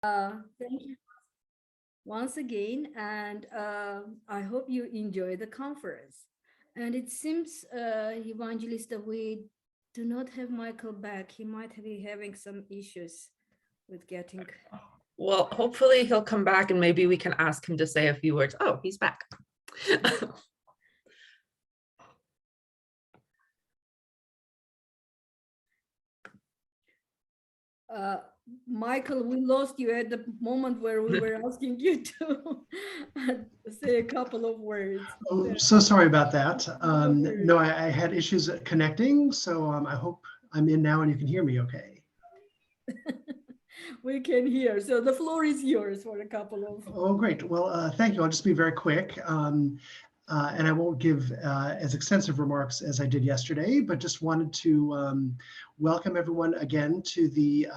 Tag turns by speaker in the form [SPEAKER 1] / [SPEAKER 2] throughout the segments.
[SPEAKER 1] Thank you once again, and I hope you enjoy the conference. And it seems, Evangelist, that we do not have Michael back. He might be having some issues with getting.
[SPEAKER 2] Well, hopefully he'll come back and maybe we can ask him to say a few words. Oh, he's back.
[SPEAKER 1] Uh, Michael, we lost you at the moment where we were asking you to say a couple of words.
[SPEAKER 3] Oh, so sorry about that.
[SPEAKER 1] worries.
[SPEAKER 3] No, I had issues connecting, so I hope I'm in now and you can hear me okay.
[SPEAKER 1] We can hear. So the floor is yours for a couple of.
[SPEAKER 3] Oh, great. Well, thank you. I'll just be very quick. And I won't give as extensive remarks as I did yesterday, but just wanted to welcome everyone again to the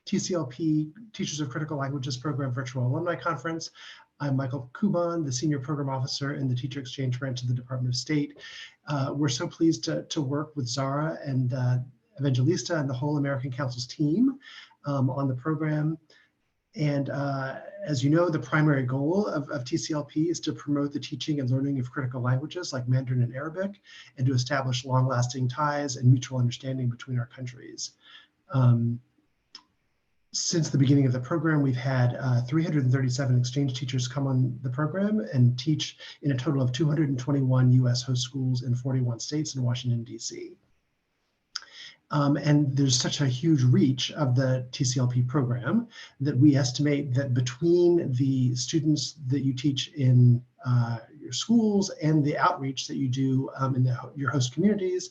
[SPEAKER 3] TCLP Teachers of Critical Languages Program Virtual Alumni Conference. I'm Michael Kuban, the Senior Program Officer in the Teacher Exchange Branch of the Department of State. We're so pleased to work with Zara and Evangelista and the whole American Council's team on the program. And as you know, the primary goal of TCLP is to promote the teaching and learning of critical languages like Mandarin and Arabic, and to establish long-lasting ties and mutual understanding between our countries. Since the beginning of the program, we've had 337 exchange teachers come on the program and teach in a total of 221 US host schools in 41 states and Washington, DC. And there's such a huge reach of the TCLP program that we estimate that between the students that you teach in your schools and the outreach that you do in your host communities,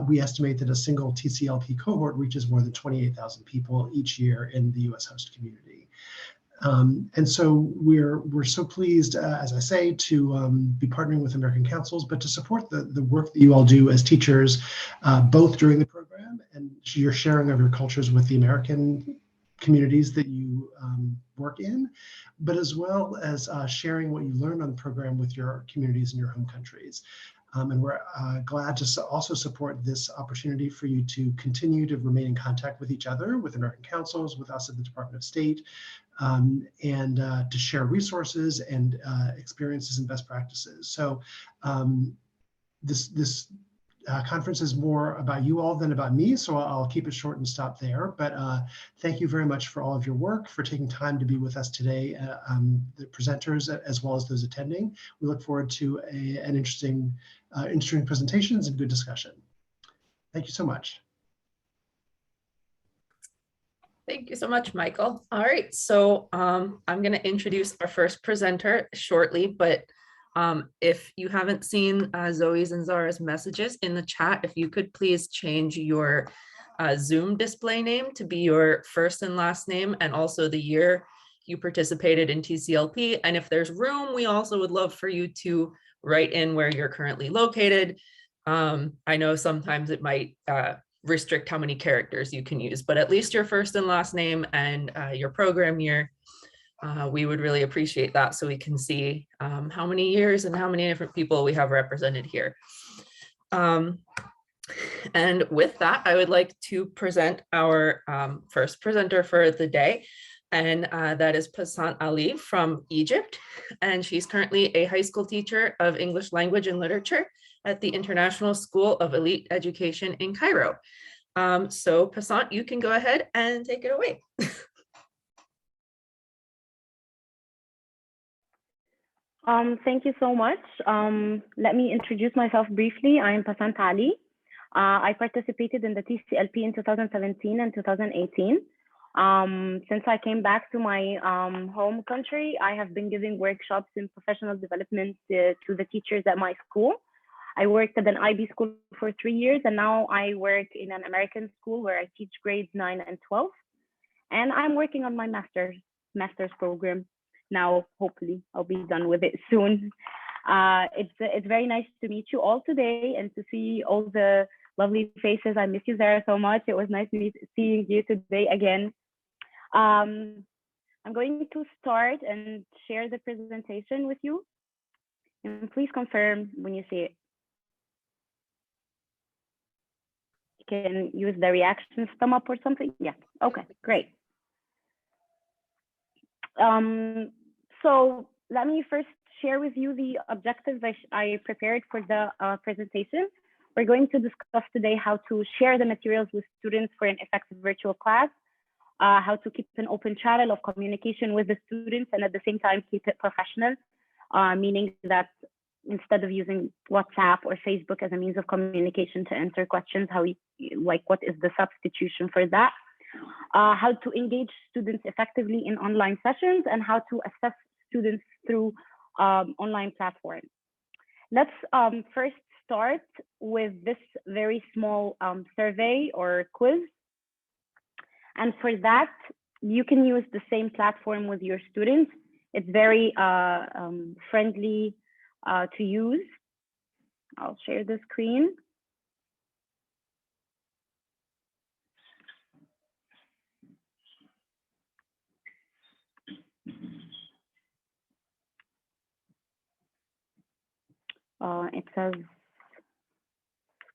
[SPEAKER 3] we estimate that a single TCLP cohort reaches more than 28,000 people each year in the US host community. And so we're so pleased, as I say, to be partnering with American Councils, but to support the work that you all do as teachers, both during the program and your sharing of your cultures with the American communities that you work in, but as well as sharing what you learn on the program with your communities in your home countries. And we're glad to also support this opportunity for you to continue to remain in contact with each other, with American Councils, with us at the Department of State, and to share resources and experiences and best practices. So this conference is more about you all than about me, so I'll keep it short and stop there. But thank you very much for all of your work, for taking time to be with us today, the presenters as well as those attending. We look forward to an interesting presentations and good discussion. Thank you so much.
[SPEAKER 2] Thank you so much, Michael. All right, so I'm going to introduce our first presenter shortly, but if you haven't seen Zoe's and Zara's messages in the chat, if you could please change your Zoom display name to be your first and last name and also the year you participated in TCLP. And if there's room, we also would love for you to write in where you're currently located. I know sometimes it might restrict how many characters you can use, but at least your first and last name and your program year. We would really appreciate that so we can see how many years and how many different people we have represented here. And with that, I would like to present our first presenter for the day, and that is Passant Ali from Egypt. And she's currently a high school teacher of English language and literature at the International School of Elite Education in Cairo. So Passant, you can go ahead and take it away.
[SPEAKER 4] Thank you so much. Let me introduce myself briefly. I'm Passant Ali. I participated in the TCLP in 2017 and 2018. Since I came back to my home country, I have been giving workshops in professional development to the teachers at my school. I worked at an IB school for 3 years, and now I work in an American school where I teach grades 9 and 12. And I'm working on my master's program. Now, hopefully, I'll be done with it soon. It's very nice to meet you all today and to see all the lovely faces. I miss you, Zara, so much. It was nice seeing you today again. I'm going to start and share the presentation with you. And please confirm when you see it. You can use the reactions thumb up or something. Yeah, okay, great. So let me first share with you the objectives I prepared for the presentation. We're going to discuss today how to share the materials with students for an effective virtual class, how to keep an open channel of communication with the students and at the same time keep it professional, meaning that instead of using WhatsApp or Facebook as a means of communication to answer questions, what is the substitution for that? How to engage students effectively in online sessions and how to assess students through online platforms. Let's first start with this very small survey or quiz. And for that, you can use the same platform with your students. It's very friendly to use. I'll share the screen. It says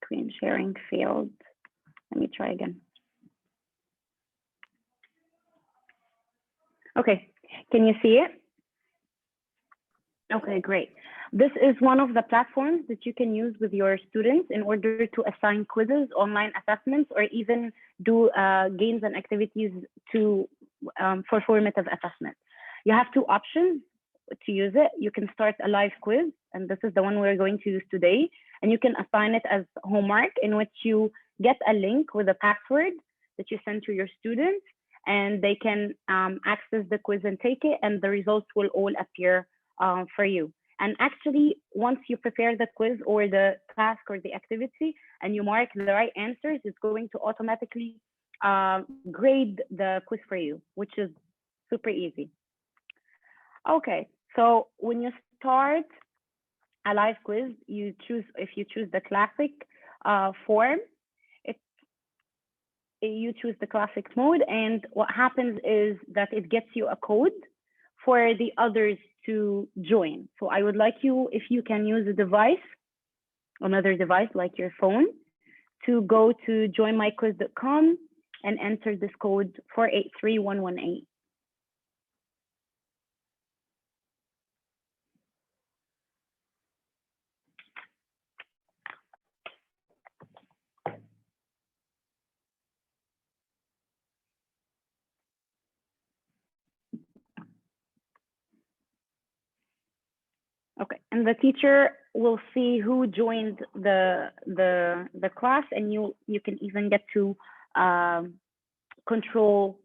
[SPEAKER 4] screen sharing failed. Let me try again. Okay, can you see it? Okay, great. This is one of the platforms that you can use with your students in order to assign quizzes, online assessments, or even do games and activities for formative assessment. You have two options to use it. You can start a live quiz, and this is the one we're going to use today. And you can assign it as homework, in which you get a link with a password that you send to your students, and they can access the quiz and take it, and the results will all appear for you. And actually, once you prepare the quiz or the task or the activity and you mark the right answers, it's going to automatically grade the quiz for you, which is super easy. Okay, so when you start a live quiz, if you choose the classic form, you choose the classic mode, and what happens is that it gets you a code for the others to join. So I would like you, if you can use a device, another device like your phone, to go to joinmyquiz.com and enter this code 483118. Okay, and the teacher will see who joined the class, and you can even get to control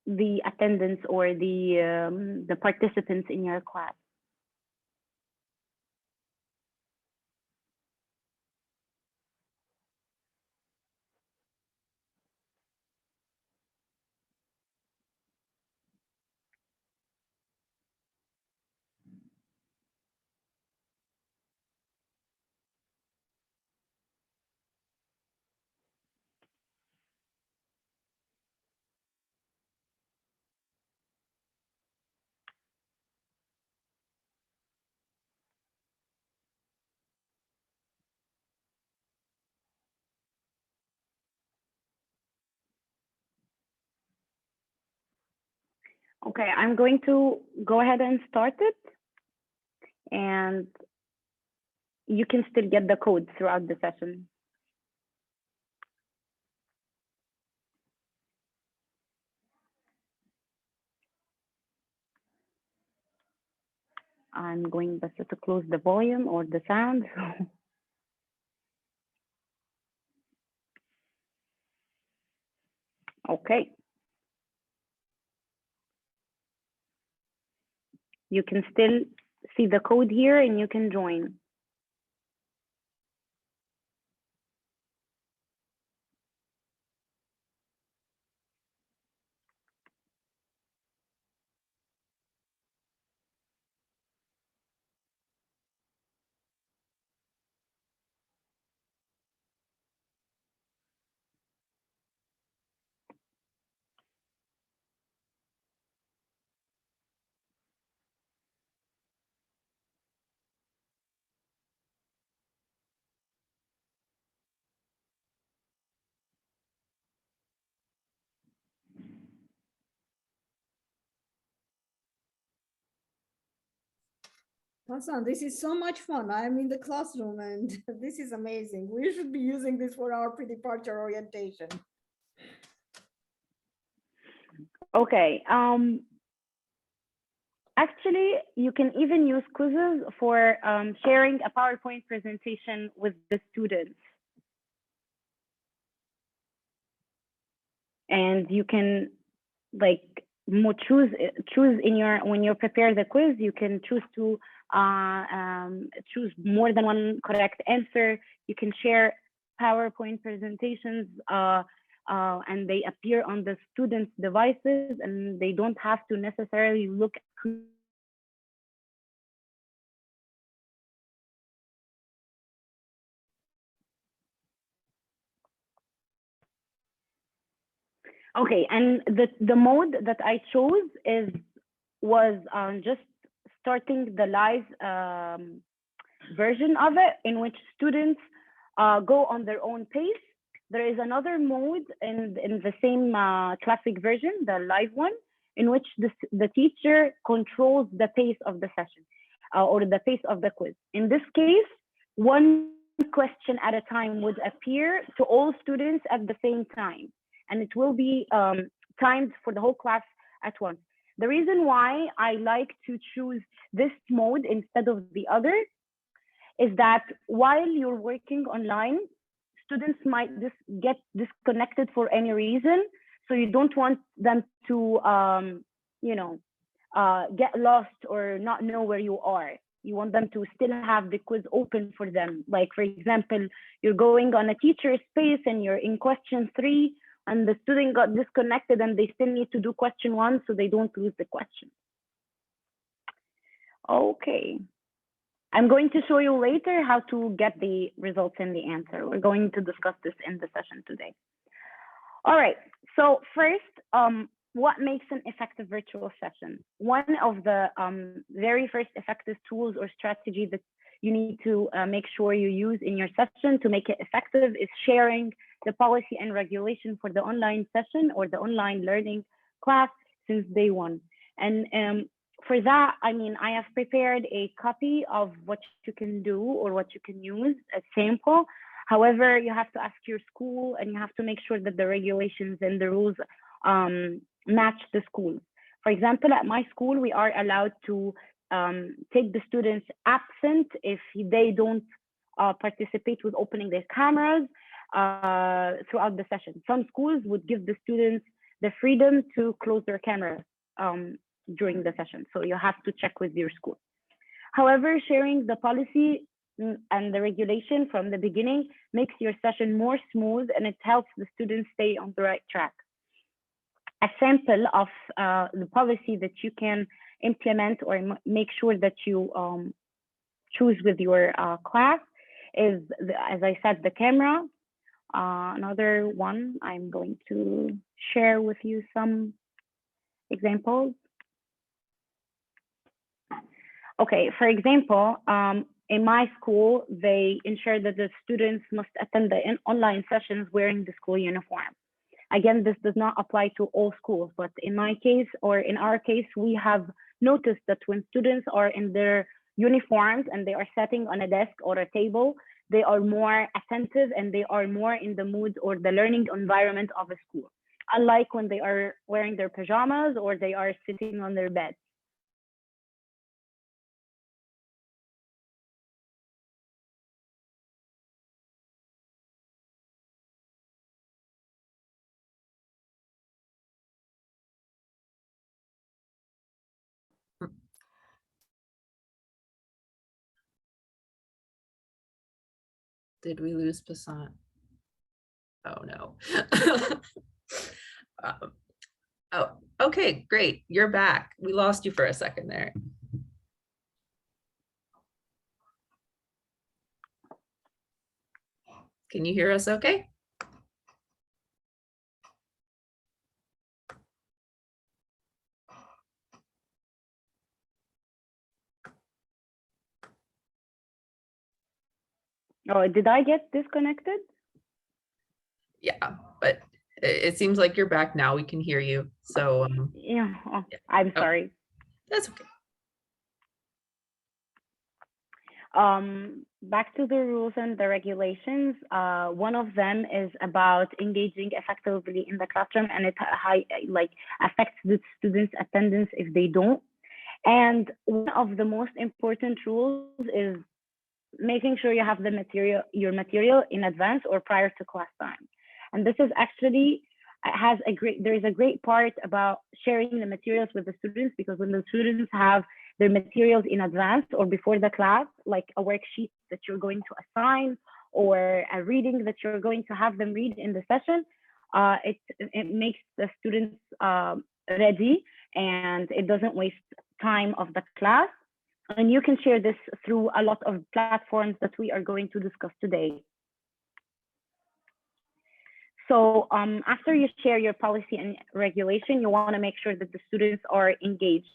[SPEAKER 4] the attendance or the participants in your class. Okay, I'm going to go ahead and start it, and you can still get the code throughout the session. I'm going just to close the volume or the sound. Okay. You can still see the code here and you can join.
[SPEAKER 1] Hassan, this is so much fun. I'm in the classroom and this is amazing. We should be using this for our pre-departure orientation.
[SPEAKER 4] Okay. Actually, you can even use quizzes for sharing a PowerPoint presentation with the students. And you can like choose in your, when you prepare the quiz, you can choose to choose more than one correct answer. You can share PowerPoint presentations and they appear on the students' devices, and they don't have to necessarily look. Okay, and the mode that I chose was just starting the live version of it, in which students go on their own pace. There is another mode in the same classic version, the live one, in which the teacher controls the pace of the session or the pace of the quiz. In this case, one question at a time would appear to all students at the same time, and it will be timed for the whole class at once. The reason why I like to choose this mode instead of the other is that while you're working online, students might just get disconnected for any reason. So you don't want them to, get lost or not know where you are. You want them to still have the quiz open for them. Like, for example, you're going on a teacher space and you're in question 3, and the student got disconnected and they still need to do question 1 so they don't lose the question. Okay. I'm going to show you later how to get the results and the answer. We're going to discuss this in the session today. All right, so first, what makes an effective virtual session? One of the very first effective tools or strategy that you need to make sure you use in your session to make it effective is sharing the policy and regulation for the online session or the online learning class since day one. And for that, I mean, I have prepared a copy of what you can do or what you can use as sample. However, you have to ask your school and you have to make sure that the regulations and the rules match the school. For example, at my school, we are allowed to take the students absent if they don't participate with opening their cameras throughout the session. Some schools would give the students the freedom to close their cameras during the session. So you have to check with your school. However, sharing the policy and the regulation from the beginning makes your session more smooth, and it helps the students stay on the right track. A sample of the policy that you can implement or make sure that you choose with your class is, as I said, the camera. Another one, I'm going to share with you some examples. Okay, for example, in my school, they ensure that the students must attend the online sessions wearing the school uniform. Again, this does not apply to all schools, but in my case, or in our case, we have noticed that when students are in their uniforms and they are sitting on a desk or a table, they are more attentive and they are more in the mood or the learning environment of a school. Unlike when they are wearing their pajamas or they are sitting on their bed.
[SPEAKER 2] Did we lose Passant? Oh no. Oh, okay, great. You're back. We lost you for a second there. Can you hear us okay?
[SPEAKER 4] Oh, did I get disconnected?
[SPEAKER 2] Yeah, but it seems like you're back now. We can hear you. So
[SPEAKER 4] Yeah, I'm sorry.
[SPEAKER 2] that's okay.
[SPEAKER 4] Back to the rules and the regulations. One of them is about engaging effectively in the classroom, and it affects the students' attendance if they don't. And one of the most important rules is making sure you have your material in advance or prior to class time. And this is actually there is a great part about sharing the materials with the students, because when the students have their materials in advance or before the class, like a worksheet that you're going to assign or a reading that you're going to have them read in the session, it makes the students ready, and it doesn't waste time of the class. And you can share this through a lot of platforms that we are going to discuss today. So after you share your policy and regulation, you want to make sure that the students are engaged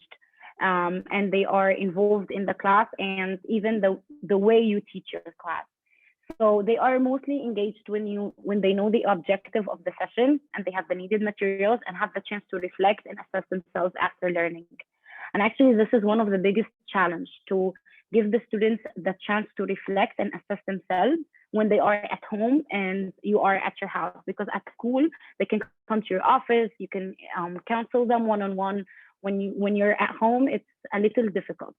[SPEAKER 4] and they are involved in the class, and even the way you teach your class. So they are mostly engaged when they know the objective of the session and they have the needed materials and have the chance to reflect and assess themselves after learning. And actually, this is one of the biggest challenge, to give the students the chance to reflect and assess themselves when they are at home and you are at your house. Because at school, they can come to your office, you can counsel them one-on-one. When you're at home, it's a little difficult.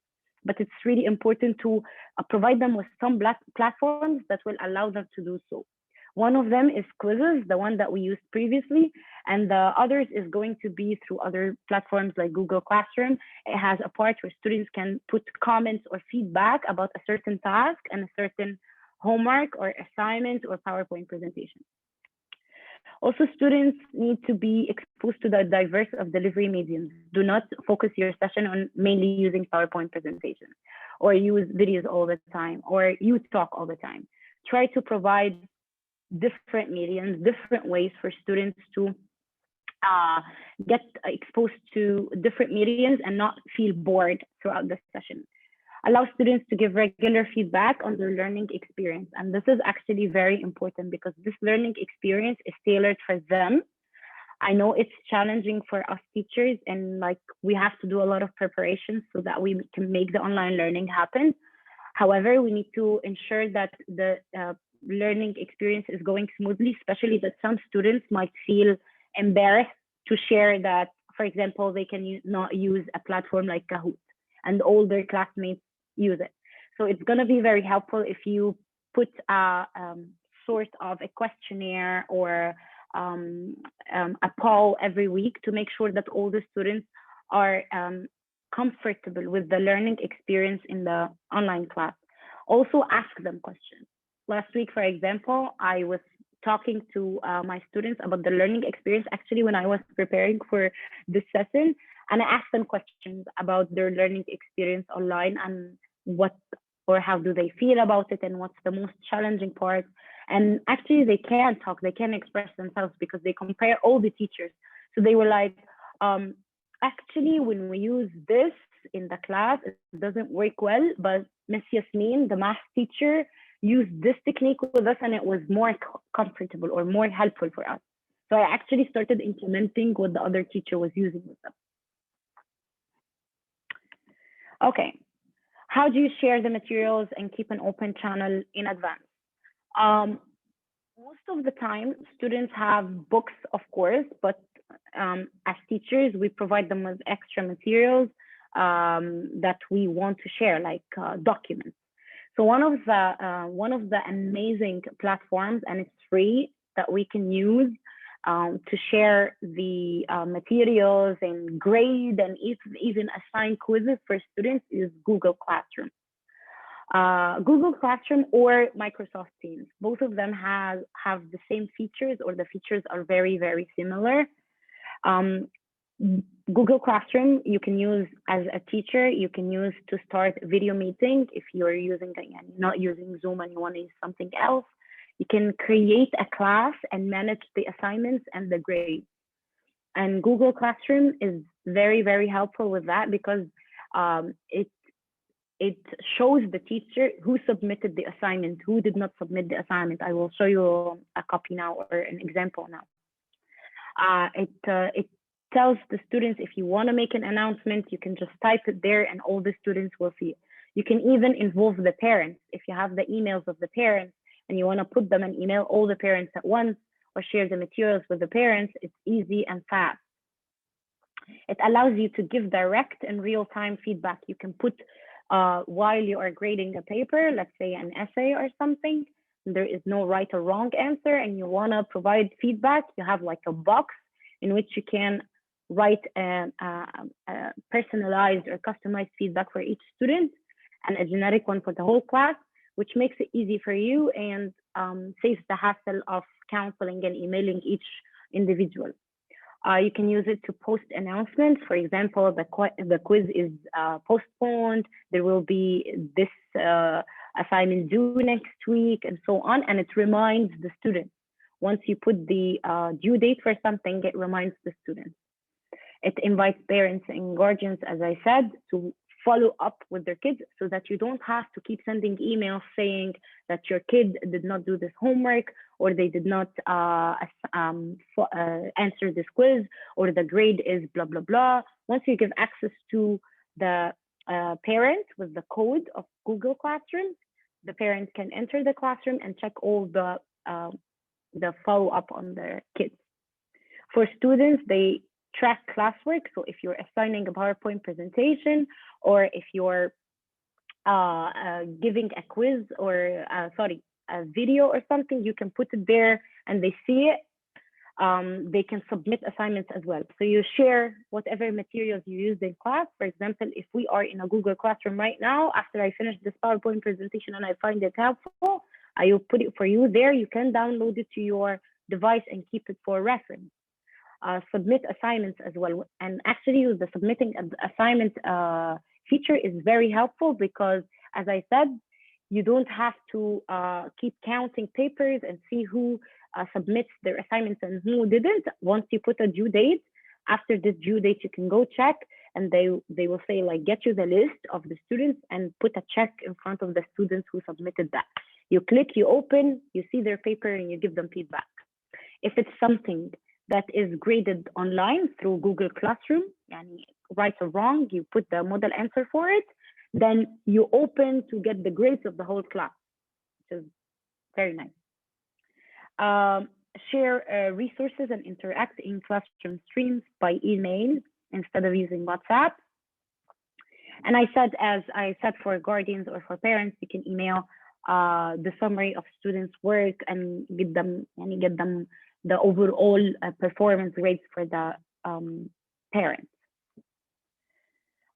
[SPEAKER 4] But it's really important to provide them with some platforms that will allow them to do so. One of them is quizzes, the one that we used previously, and the others is going to be through other platforms like Google Classroom. It has a part where students can put comments or feedback about a certain task and a certain homework or assignment or PowerPoint presentation. Also, students need to be exposed to the diverse of delivery mediums. Do not focus your session on mainly using PowerPoint presentations or use videos all the time or you talk all the time. Try to provide different mediums, different ways for students to get exposed to different mediums and not feel bored throughout the session. Allow students to give regular feedback on their learning experience. And this is actually very important because this learning experience is tailored for them. I know it's challenging for us teachers, and like we have to do a lot of preparation so that we can make the online learning happen. However, we need to ensure that the learning experience is going smoothly, especially that some students might feel embarrassed to share that, for example, they can not use a platform like Kahoot and all their classmates use it. So it's going to be very helpful if you put a sort of a questionnaire or a poll every week to make sure that all the students are comfortable with the learning experience in the online class. Also ask them questions. Last week, for example, I was talking to my students about the learning experience actually when I was preparing for this session, and I asked them questions about their learning experience online and what or how do they feel about it and what's the most challenging part. And actually they can talk, they can express themselves because they compare all the teachers. So they were like, actually, when we use this in the class, it doesn't work well, but Miss Yasmin, the math teacher, used this technique with us and it was more comfortable or more helpful for us. So I actually started implementing what the other teacher was using with them. Okay, how do you share the materials and keep an open channel in advance? Most of the time, students have books, of course, but as teachers, we provide them with extra materials that we want to share, like documents. So one of the amazing platforms, and it's free, that we can use to share the materials and grade and even assign quizzes for students is Google Classroom. Google Classroom or Microsoft Teams. Both of them have the same features, or the features are very, very similar. Google Classroom, you can use as a teacher, you can use to start video meeting if you're not using Zoom and you want to use something else. You can create a class and manage the assignments and the grades. And Google Classroom is very, very helpful with that because it shows the teacher who submitted the assignment, who did not submit the assignment. I will show you a copy now or an example now. It tells the students if you want to make an announcement, you can just type it there and all the students will see it. You can even involve the parents. If you have the emails of the parents and you want to put them and email all the parents at once or share the materials with the parents, it's easy and fast. It allows you to give direct and real-time feedback. You can put, while you are grading a paper, let's say an essay or something, there is no right or wrong answer, and you want to provide feedback, you have like a box in which you can write a personalized or customized feedback for each student and a generic one for the whole class, which makes it easy for you and saves the hassle of counseling and emailing each individual. You can use it to post announcements. For example, the quiz is postponed. There will be this assignment due next week, and so on. And it reminds the student. Once you put the due date for something, it reminds the student. It invites parents and guardians, as I said, to follow up with their kids so that you don't have to keep sending emails saying that your kid did not do this homework, or they did not answer this quiz, or the grade is blah, blah, blah. Once you give access to the parent with the code of Google Classroom, the parent can enter the classroom and check all the follow-up on their kids. For students, they track classwork. So if you're assigning a PowerPoint presentation, or if you're giving a quiz or a video or something, you can put it there and they see it. They can submit assignments as well. So you share whatever materials you used in class. For example, if we are in a Google Classroom right now, after I finish this PowerPoint presentation and I find it helpful, I will put it for you there. You can download it to your device and keep it for reference. Submit assignments as well. And actually the submitting assignment feature is very helpful because, as I said, you don't have to keep counting papers and see who submits their assignments and who didn't. Once you put a due date, after this due date, you can go check, and they will say, like, get you the list of the students and put a check in front of the students who submitted that. You click, you open, you see their paper, and you give them feedback. If it's something that is graded online through Google Classroom, and right or wrong, you put the model answer for it, then you open to get the grades of the whole class, which is very nice. Share resources and interact in classroom streams by email instead of using WhatsApp. And as I said, for guardians or for parents, you can email the summary of students' work and get them the overall performance grades for the parents.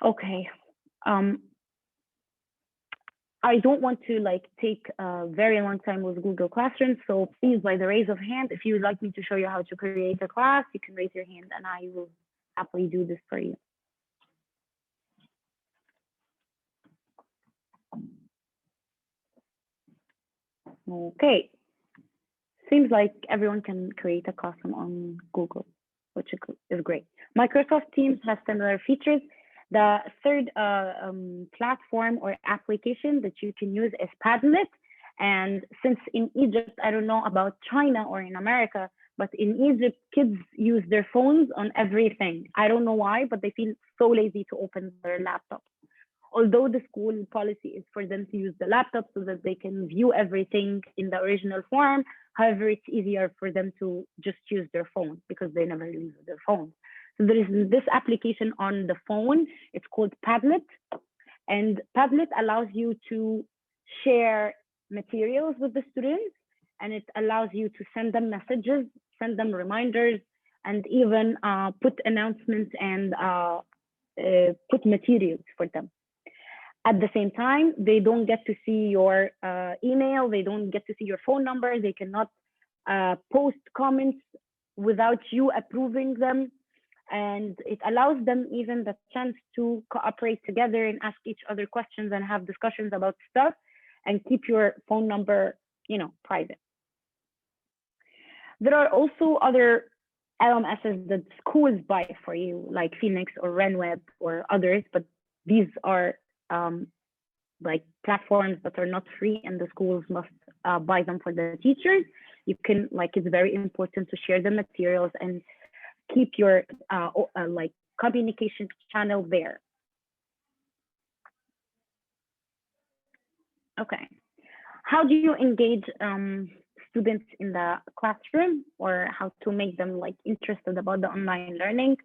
[SPEAKER 4] Okay. I don't want to take a very long time with Google Classroom, so please, by the raise of hand, if you would like me to show you how to create a class, you can raise your hand and I will happily do this for you. Okay, seems like everyone can create a classroom on Google, which is great. Microsoft Teams has similar features. The third platform or application that you can use is Padlet. And since in Egypt, I don't know about China or in America, but in Egypt, kids use their phones on everything. I don't know why, but they feel so lazy to open their laptops. Although the school policy is for them to use the laptop so that they can view everything in the original form. However, it's easier for them to just use their phone because they never leave their phone. So there is this application on the phone. It's called Padlet. And Padlet allows you to share materials with the students, and it allows you to send them messages, send them reminders, and even put announcements and put materials for them. At the same time, they don't get to see your email, they don't get to see your phone number, they cannot post comments without you approving them. And it allows them even the chance to cooperate together and ask each other questions and have discussions about stuff and keep your phone number, private. There are also other LMSs that schools buy for you, like Phoenix or RenWeb or others, but these are like platforms that are not free and the schools must buy them for the teachers. You can, it's very important to share the materials and keep your communication channel there. Okay. How do you engage students in the classroom, or how to make them like interested about the online learning?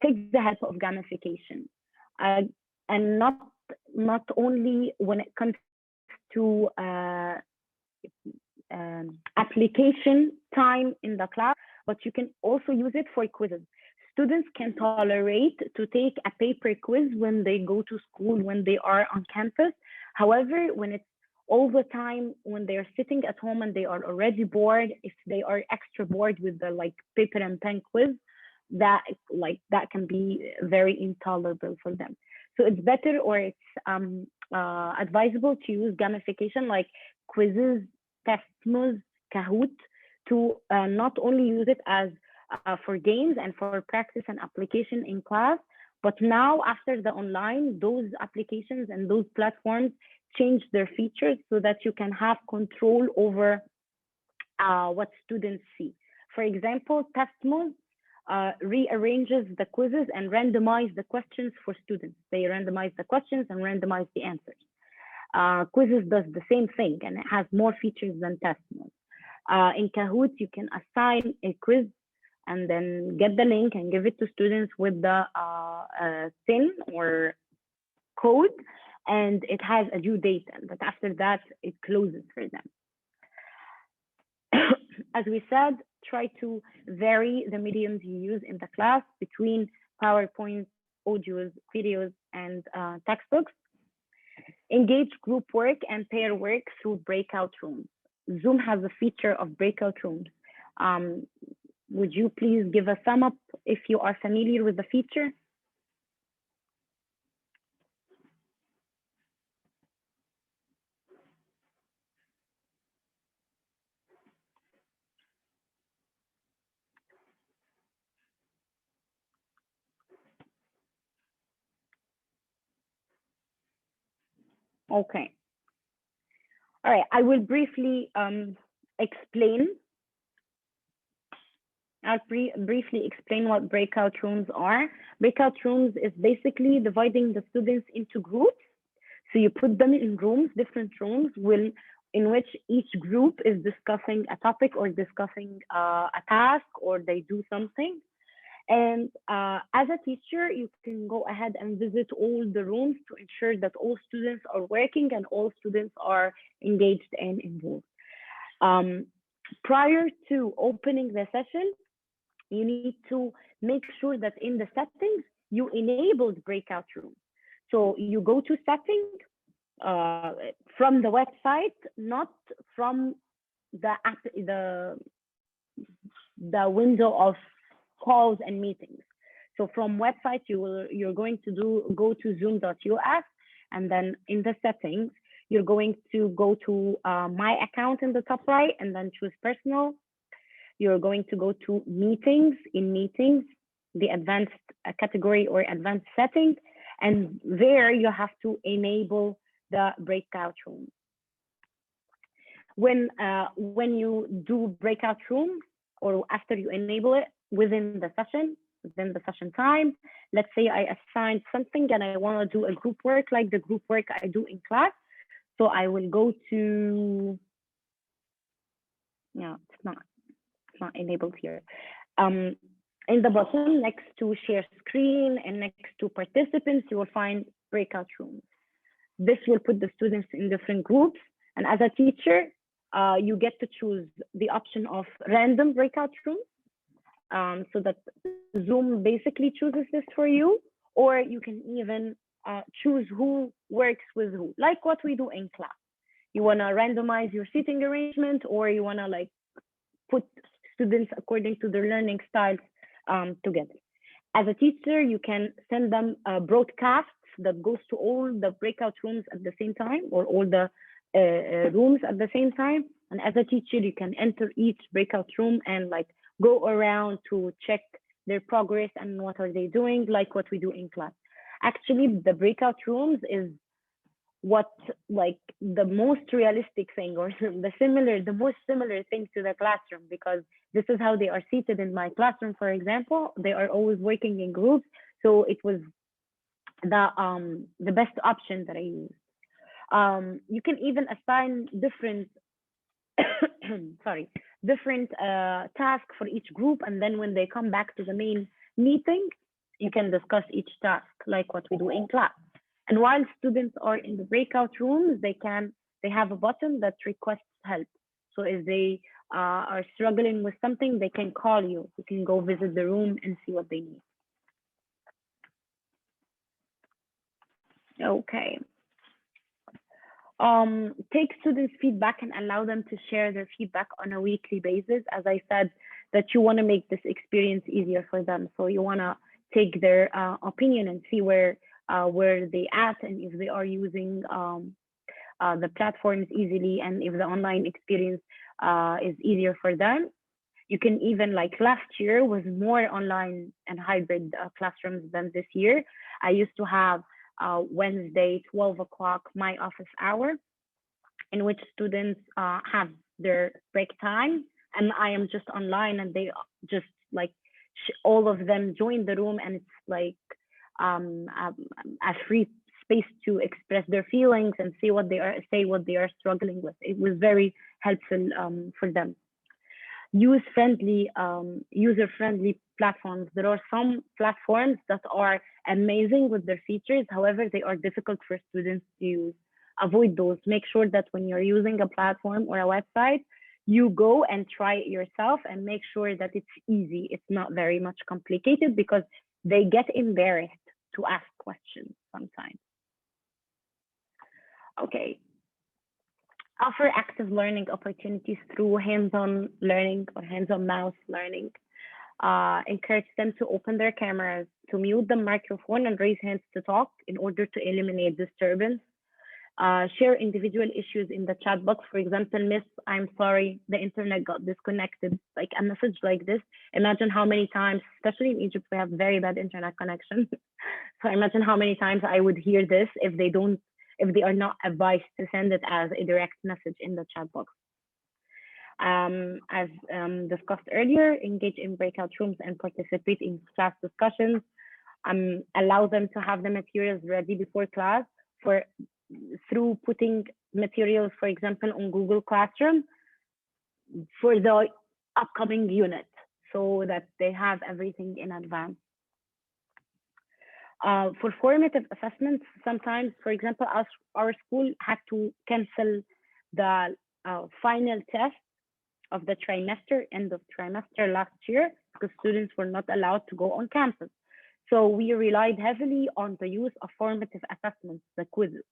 [SPEAKER 4] Take the help of gamification, uh, and not only when it comes to application time in the class, but you can also use it for quizzes. Students can tolerate to take a paper quiz when they go to school, when they are on campus. However, when it's all the time, when they're sitting at home and they are already bored, if they are extra bored with the like paper and pen quiz, that can be very intolerable for them. So it's better, or it's advisable to use gamification like quizzes, Testmus, Kahoot, to not only use it as for games and for practice and application in class, but now after the online, those applications and those platforms change their features so that you can have control over what students see. For example, Testmus rearranges the quizzes and randomize the questions for students. They randomize the questions and randomize the answers. Quizzes does the same thing, and it has more features than Testmus. In Kahoot, you can assign a quiz and then get the link and give it to students with the SIN or code, and it has a due date, but after that, it closes for them. As we said, try to vary the mediums you use in the class between PowerPoint, audios, videos, and textbooks. Engage group work and pair work through breakout rooms. Zoom has a feature of breakout rooms. Would you please give a sum up if you are familiar with the feature? Okay. All right, I will briefly explain. I'll briefly explain what breakout rooms are. Breakout rooms is basically dividing the students into groups. So you put them in rooms, different rooms, in which each group is discussing a topic or discussing a task, or they do something. And as a teacher, you can go ahead and visit all the rooms to ensure that all students are working and all students are engaged and involved. Prior to opening the session, you need to make sure that in the settings, you enabled breakout rooms. So you go to settings from the website, not from the app, the window of calls and meetings. So from website, you're going to go to zoom.us, and then in the settings, you're going to go to my account in the top right, and then choose personal. You're going to go to meetings, in meetings, the advanced category or advanced setting, and there you have to enable the breakout room. When you do breakout room, or after you enable it within the session time, let's say I assigned something and I want to do a group work like the group work I do in class. So I will go to, no, it's not enabled here. In the bottom next to share screen and next to participants, you will find breakout rooms. This will put the students in different groups. And as a teacher, you get to choose the option of random breakout rooms, so that Zoom basically chooses this for you, or you can even choose who works with who, like what we do in class. You want to randomize your seating arrangement, or you want to like put students according to their learning styles together. As a teacher, you can send them broadcasts that goes to all the breakout rooms at the same time, or all the rooms at the same time. And as a teacher, you can enter each breakout room and like go around to check their progress and what are they doing, like what we do in class. Actually, the breakout rooms is what like the most realistic thing, or the most similar thing to the classroom, because this is how they are seated in my classroom. For example, they are always working in groups, so it was the best option that I used. You can even assign different sorry, different tasks for each group, and then when they come back to the main meeting, you can discuss each task like what we do in class. And while students are in the breakout rooms, they have a button that requests help. So if they are struggling with something, they can call you. You can go visit the room and see what they need. Okay. Take students' feedback and allow them to share their feedback on a weekly basis. As I said, that you want to make this experience easier for them. So you want to take their opinion and see where they at, and if they are using the platforms easily, and if the online experience is easier for them. You can even, like last year was more online and hybrid classrooms than this year. I used to have Wednesday, 12 o'clock, my office hour, in which students have their break time, and I am just online, and they just like all of them join the room, and it's like a free space to express their feelings and say what they are struggling with. It was very helpful for them. User-friendly platforms. There are some platforms that are amazing with their features. However, they are difficult for students to use. Avoid those. Make sure that when you're using a platform or a website, you go and try it yourself and make sure that it's easy. It's not very much complicated, because they get embarrassed to ask questions sometimes. Okay. Offer active learning opportunities through hands-on learning or hands-on mouse learning. Encourage them to open their cameras, to mute the microphone and raise hands to talk in order to eliminate disturbance. Share individual issues in the chat box. For example, Miss, I'm sorry, the internet got disconnected. Like a message like this. Imagine how many times, especially in Egypt, we have very bad internet connection. So imagine how many times I would hear this if they are not advised to send it as a direct message in the chat box. As discussed earlier, engage in breakout rooms and participate in class discussions. Allow them to have the materials ready before class through putting materials, for example, on Google Classroom for the upcoming unit, so that they have everything in advance. For formative assessments, sometimes, for example, our school had to cancel the final test of the end of trimester last year, because students were not allowed to go on campus. So we relied heavily on the use of formative assessments, the quizzes.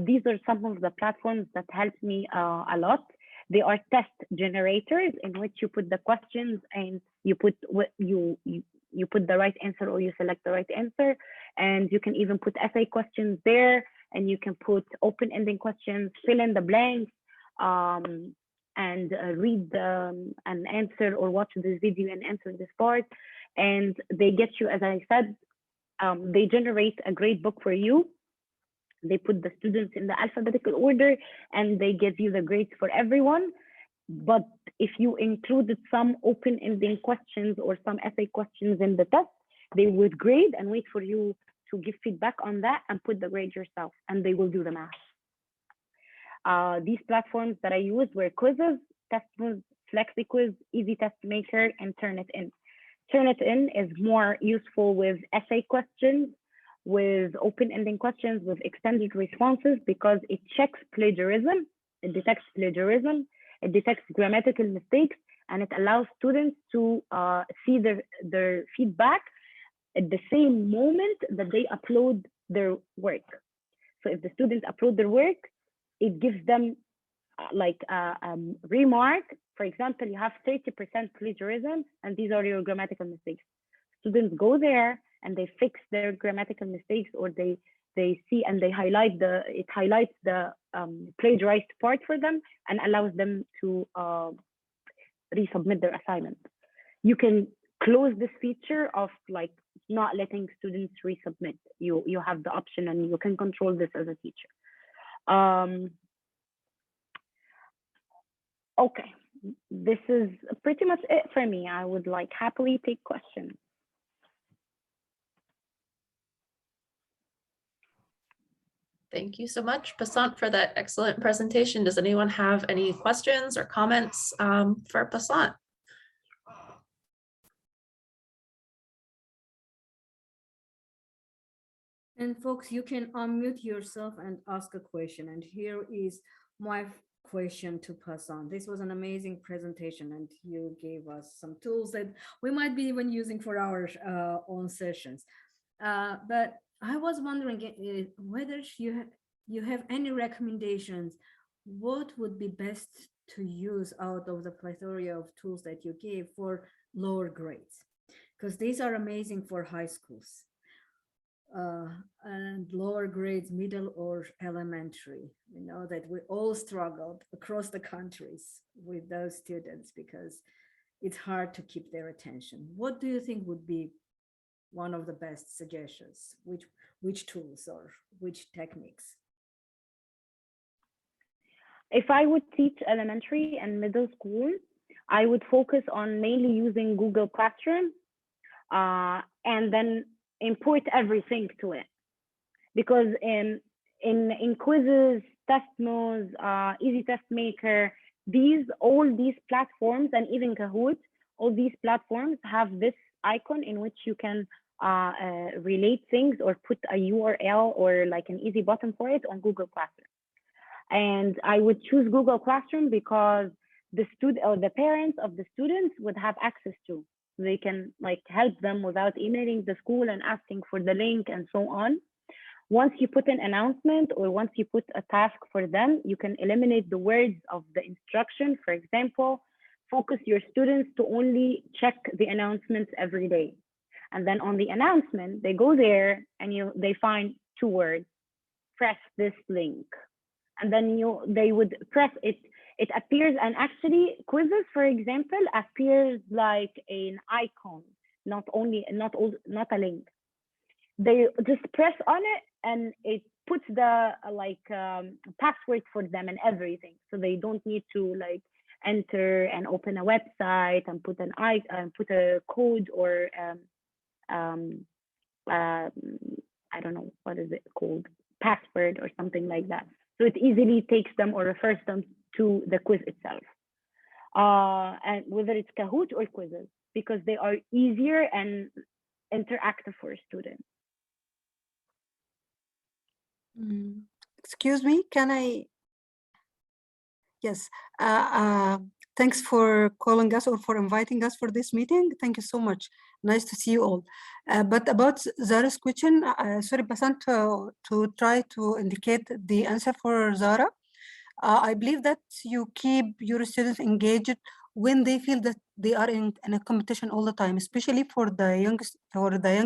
[SPEAKER 4] These are some of the platforms that helped me a lot. They are test generators in which you put the questions and you put the right answer, or you select the right answer, and you can even put essay questions there, and you can put open-ending questions, fill in the blanks, and read an answer, or watch this video and answer this part. And they get you, as I said, they generate a grade book for you. They put the students in the alphabetical order, and they give you the grades for everyone. But if you included some open-ending questions or some essay questions in the test, they would grade and wait for you to give feedback on that and put the grade yourself, and they will do the math. These platforms that I used were Quizzes, Testable, FlexiQuiz, Easy Test Maker, and Turnitin. Turnitin is more useful with essay questions, with open-ending questions, with extended responses, because it checks plagiarism, it detects plagiarism, it detects grammatical mistakes, and it allows students to see their feedback at the same moment that they upload their work. So if the students upload their work, it gives them like a remark. For example, you have 30% plagiarism, and these are your grammatical mistakes. Students go there and they fix their grammatical mistakes, or they see and they highlight it highlights the plagiarized part for them and allows them to resubmit their assignment. You can close this feature of like not letting students resubmit. You have the option, and you can control this as a teacher. Okay, this is pretty much it for me. I would like happily take questions.
[SPEAKER 2] Thank you so much, Pasant, for that excellent presentation. Does anyone have any questions or comments for Pasant?
[SPEAKER 1] And folks, you can unmute yourself and ask a question. And here is my question to pass on. This was an amazing presentation, and you gave us some tools that we might be even using for our own sessions. But I was wondering whether you have any recommendations. What would be best to use out of the plethora of tools that you gave for lower grades? Because these are amazing for high schools and lower grades, middle or elementary. We know that we all struggled across the countries with those students because it's hard to keep their attention. What do you think would be one of the best suggestions? Which tools or which techniques?
[SPEAKER 4] If I would teach elementary and middle school, I would focus on mainly using Google Classroom and then import everything to it. Because in quizzes, test notes, Easy Test Maker, all these platforms, and even Kahoot, all these platforms have this icon in which you can relate things or put a URL or like an easy button for it on Google Classroom. And I would choose Google Classroom because the student or the parents of the students would have access to. They can like help them without emailing the school and asking for the link and so on. Once you put an announcement or once you put a task for them, you can eliminate the words of the instruction. For example, focus your students to only check the announcements every day. And then on the announcement, they go there and they find 2 words, press this link. And then they would press it. It appears, and actually quizzes, for example, appears like an icon, not a link. They just press on it and it puts the password for them and everything. So they don't need to like enter and open a website and put a code or I don't know, what is it called? Password or something like that. So it easily takes them or refers them to the quiz itself. And whether it's Kahoot or quizzes, because they are easier and interactive for a student.
[SPEAKER 5] Excuse me, can I? Yes, thanks for calling us or for inviting us for this meeting. Thank you so much. Nice to see you all. But about Zara's question, sorry, Basant, to try to indicate the answer for Zara. I believe that you keep your students engaged when they feel that they are in a competition all the time, especially for the young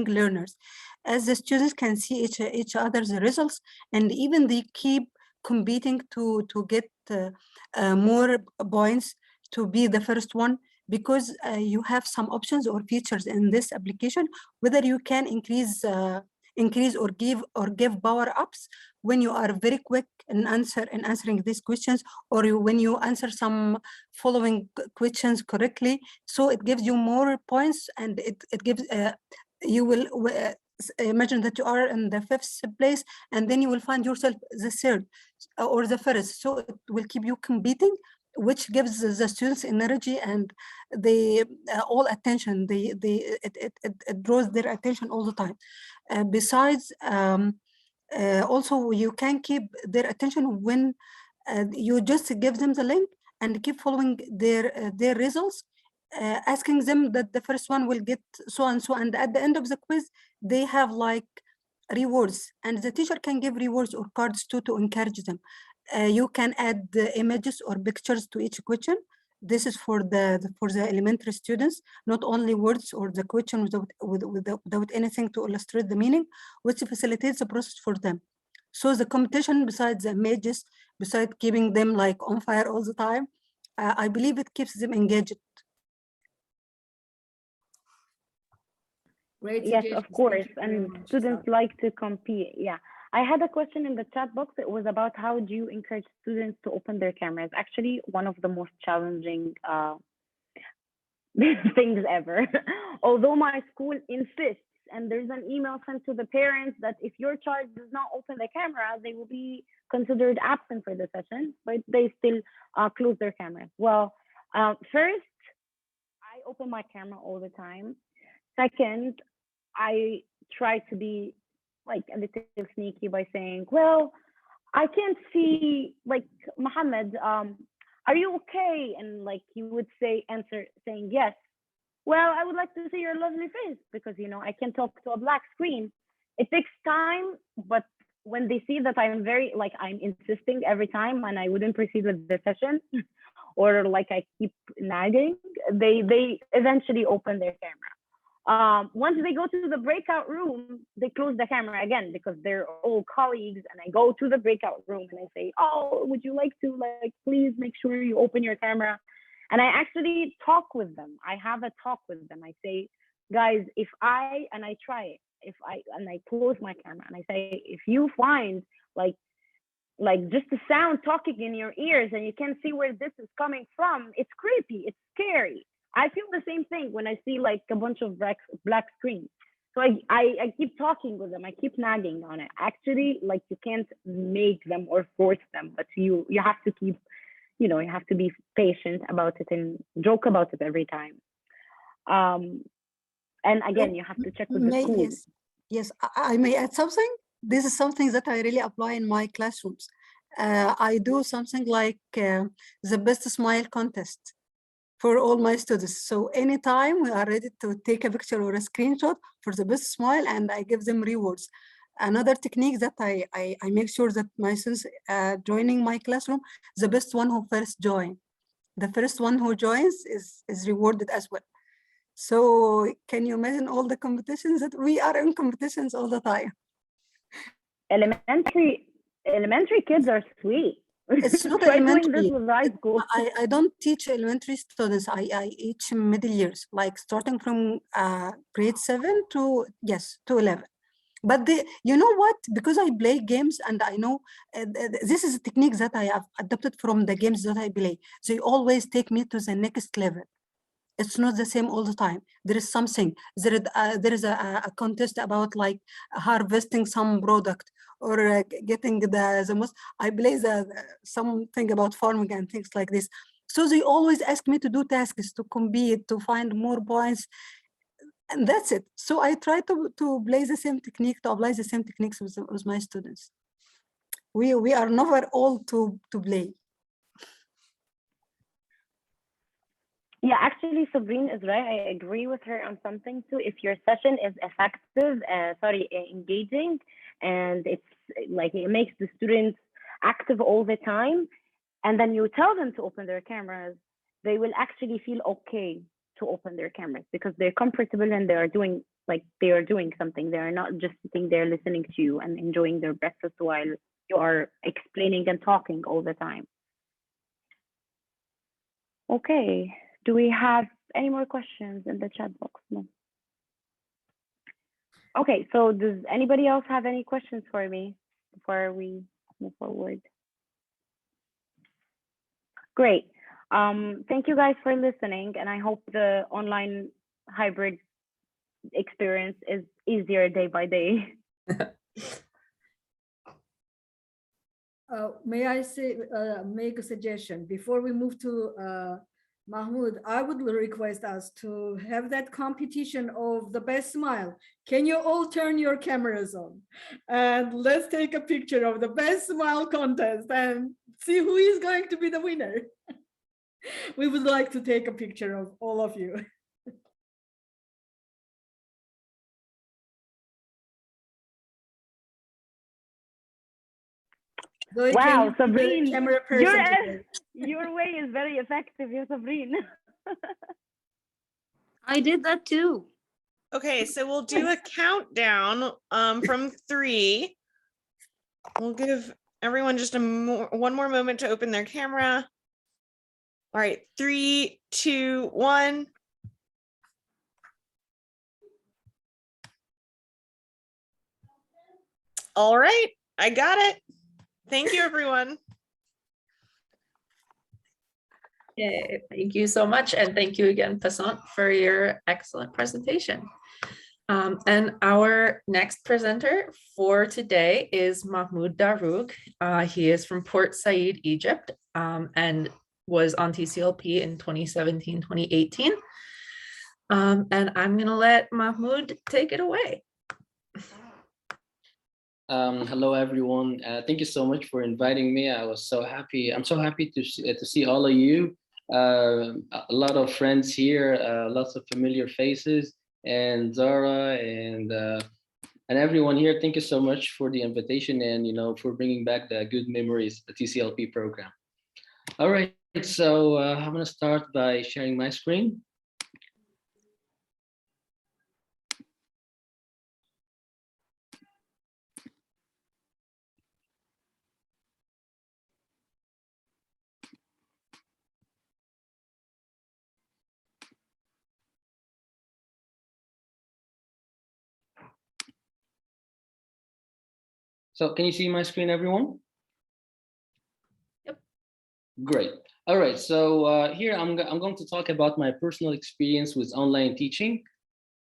[SPEAKER 5] learners, as the students can see each other's results, and even they keep competing to get more points to be the first one, because you have some options or features in this application, whether you can increase or give power ups when you are very quick in answering these questions, or when you answer some following questions correctly. So it gives you more points, and it gives you will imagine that you are in the 5th place, and then you will find yourself the 3rd or the 1st. So it will keep you competing, which gives the students energy, and they all attention. It draws their attention all the time. Besides, also you can keep their attention when you just give them the link and keep following their results, asking them that the first one will get so and so, and at the end of the quiz they have like rewards, and the teacher can give rewards or cards too to encourage them. You can add images or pictures to each question. This is for the elementary students, not only words or the question without anything to illustrate the meaning, which facilitates the process for them. So the competition, besides the images, besides keeping them like on fire all the time, I believe it keeps them engaged.
[SPEAKER 1] Great
[SPEAKER 4] Yes,
[SPEAKER 1] suggestions.
[SPEAKER 4] of
[SPEAKER 1] Thank
[SPEAKER 4] course.
[SPEAKER 1] you very
[SPEAKER 4] And
[SPEAKER 1] much,
[SPEAKER 4] students
[SPEAKER 1] Zara.
[SPEAKER 4] like to compete. Yeah. I had a question in the chat box. It was about how do you encourage students to open their cameras? Actually, one of the most challenging things ever. Although my school insists and there's an email sent to the parents that if your child does not open the camera, they will be considered absent for the session, but they still close their cameras. Well, first, I open my camera all the time. Second, I try to be like a little sneaky by saying, well, I can't see, like, Mohammed, are you okay? And like he would answer saying yes. Well, I would like to see your lovely face because, you know, I can talk to a black screen. It takes time, but when they see that I'm I'm insisting every time and I wouldn't proceed with the session or like I keep nagging, they eventually open their camera. Once they go to the breakout room, they close the camera again because they're all colleagues. And I go to the breakout room and I say, oh, would you like to please make sure you open your camera? And I actually talk with them. I have a talk with them. I say, guys, and I try it. And I close my camera and I say, if you find like just the sound talking in your ears and you can't see where this is coming from, it's creepy, it's scary. I feel the same thing when I see like a bunch of black screens. So I keep talking with them. I keep nagging on it. Actually, like you can't make them or force them, but you have to keep, you know, you have to be patient about it and joke about it every time. And again, you have to check with the school.
[SPEAKER 5] Yes, I may add something. This is something that I really apply in my classrooms. I do something like the best smile contest for all my students. So anytime we are ready to take a picture or a screenshot for the best smile, and I give them rewards. Another technique that I make sure that my students joining my classroom, the best one who first join. The first one who joins is rewarded as well. So can you imagine all the competitions that we are in competitions all the time?
[SPEAKER 4] Elementary kids are sweet.
[SPEAKER 5] It's not
[SPEAKER 4] Try doing this
[SPEAKER 5] elementary.
[SPEAKER 4] with high school.
[SPEAKER 5] I don't teach elementary students. I teach middle years, like starting from grade 7 to 11. But you know what? Because I play games and I know this is a technique that I have adopted from the games that I play. They always take me to the next level. It's not the same all the time. There is something. There is a contest about like harvesting some product or getting the most. I play something about farming and things like this. So they always ask me to do tasks, to compete, to find more points. And that's it. So I try to play the same technique, to apply the same techniques with my students. We are never all to play.
[SPEAKER 4] Yeah, actually, Sabrine is right. I agree with her on something too. If your session is effective, engaging, and it's like it makes the students active all the time, and then you tell them to open their cameras, they will actually feel okay to open their cameras because they're comfortable and they are doing something. They are not just sitting there listening to you and enjoying their breakfast while you are explaining and talking all the time. Okay. Do we have any more questions in the chat box? No. Okay, so does anybody else have any questions for me before we move forward? Great. Thank you guys for listening, and I hope the online hybrid experience is easier day by day.
[SPEAKER 1] May I make a suggestion before we move to Mahmoud? I would request us to have that competition of the best smile. Can you all turn your cameras on and let's take a picture of the best smile contest and see who is going to be the winner. We would like to take a picture of all of you. Zoe,
[SPEAKER 4] wow, Sabrine, your way is very effective, Sabrine.
[SPEAKER 6] I did that too.
[SPEAKER 7] Okay, so we'll do a countdown from 3. We'll give everyone just one more moment to open their camera. All right, 3, 2, 1. All right, I got it. Thank you, everyone.
[SPEAKER 2] Yay, thank you so much. And thank you again, Passant, for your excellent presentation. And our next presenter for today is Mahmoud Daroug. He is from Port Said, Egypt, and was on TCLP in 2017, 2018. And I'm gonna let Mahmoud take it away.
[SPEAKER 6] Hello, everyone. Thank you so much for inviting me. I was so happy. I'm so happy to see all of you. A lot of friends here, lots of familiar faces, and Zara and everyone here. Thank you so much for the invitation and for bringing back the good memories, the TCLP program. All right, so I'm gonna start by sharing my screen. So can you see my screen, everyone?
[SPEAKER 2] Yep.
[SPEAKER 6] Great. All right. So here I'm going to talk about my personal experience with online teaching.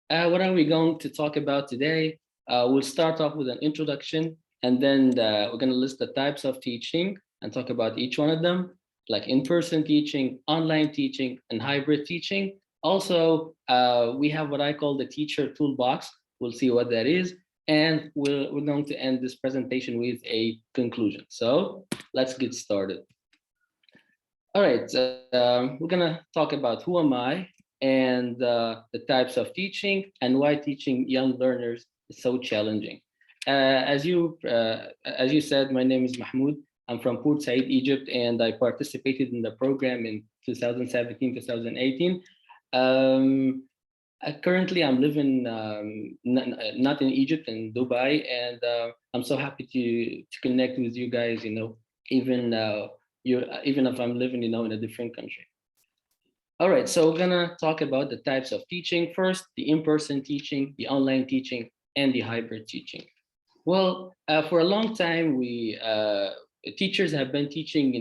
[SPEAKER 6] What are we going to talk about today? We'll start off with an introduction, and then we're going to list the types of teaching and talk about each one of them, like in-person teaching, online teaching, and hybrid teaching. Also, we have what I call the teacher toolbox. We'll see what that is. And we're going to end this presentation with a conclusion. So let's get started. All right, we're gonna talk about who am I and the types of teaching and why teaching young learners is so challenging. As you said, my name is Mahmoud. I'm from Port Said, Egypt, and I participated in the program in 2017, 2018. Currently, I'm living not in Egypt, in Dubai, and I'm so happy to connect with you guys. Even even if I'm living, in a different country. All right, so we're gonna talk about the types of teaching first: the in-person teaching, the online teaching, and the hybrid teaching. Well, for a long time, teachers have been teaching,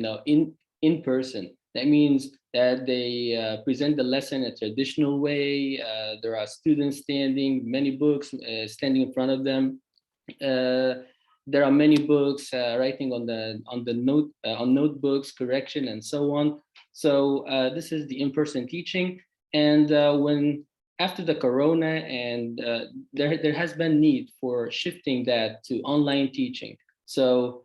[SPEAKER 6] in person. That means that they present the lesson a traditional way. There are students standing, many books standing in front of them. There are many books writing on notebooks, correction, and so on. So this is the in-person teaching. And when after the corona, and there has been need for shifting that to online teaching. So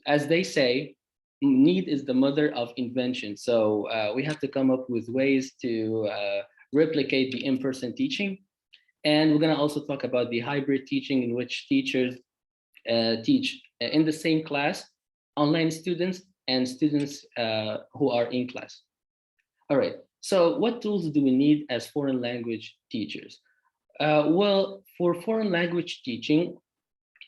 [SPEAKER 6] as they say, need is the mother of invention. So we have to come up with ways to replicate the in-person teaching. And we're going to also talk about the hybrid teaching, in which teachers teach in the same class, online students and students who are in class. All right, so what tools do we need as foreign language teachers? Well, for foreign language teaching,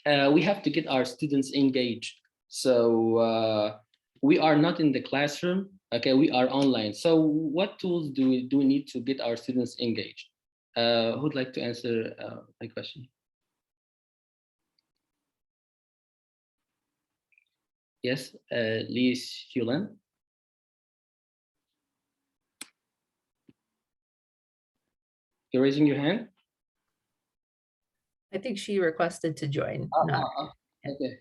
[SPEAKER 6] we have to get our students engaged. So we are not in the classroom, okay, we are online. So what tools do we need to get our students engaged? Who'd like to answer my question? Yes, Lise Hulen. You're raising your hand?
[SPEAKER 2] I think she requested to join.
[SPEAKER 6] Okay.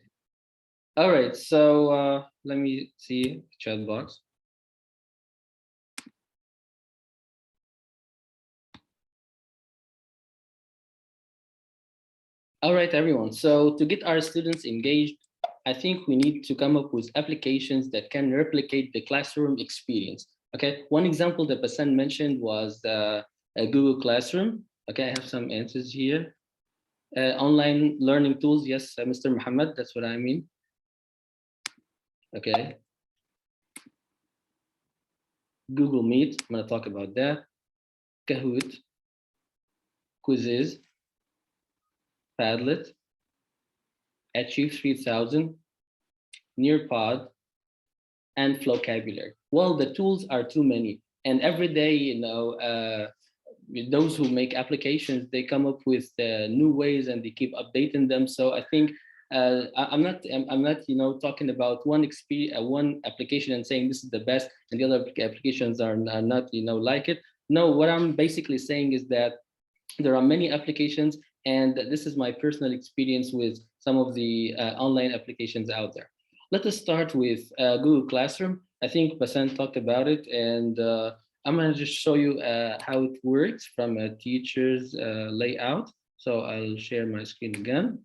[SPEAKER 6] All right, so let me see the chat box. All right, everyone. So to get our students engaged, I think we need to come up with applications that can replicate the classroom experience. Okay, one example that Bassem mentioned was Google Classroom. Okay, I have some answers here. Online learning tools, yes, Mr. Muhammad, that's what I mean. Okay. Google Meet, I'm gonna talk about that. Kahoot, Quizzes, Padlet, Achieve 3000, Nearpod, and Vocabulary. Well, the tools are too many, and every day, those who make applications, they come up with new ways and they keep updating them. So I think I'm not talking about one application and saying this is the best and the other applications are not like it. No, what I'm basically saying is that there are many applications, and this is my personal experience with some of the online applications out there. Let us start with Google Classroom. I think Basan talked about it, and I'm going to just show you how it works from a teacher's layout. So I'll share my screen again.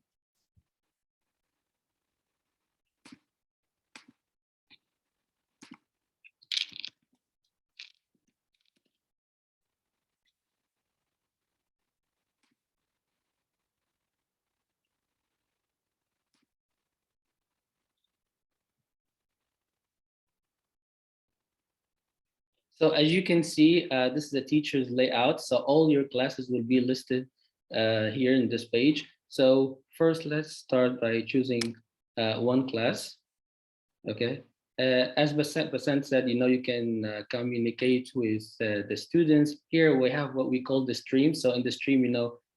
[SPEAKER 6] So as you can see, this is the teacher's layout. So all your classes will be listed here in this page. So first, let's start by choosing one class. Okay. As Basant said, you can communicate with the students. Here we have what we call the stream. So in the stream,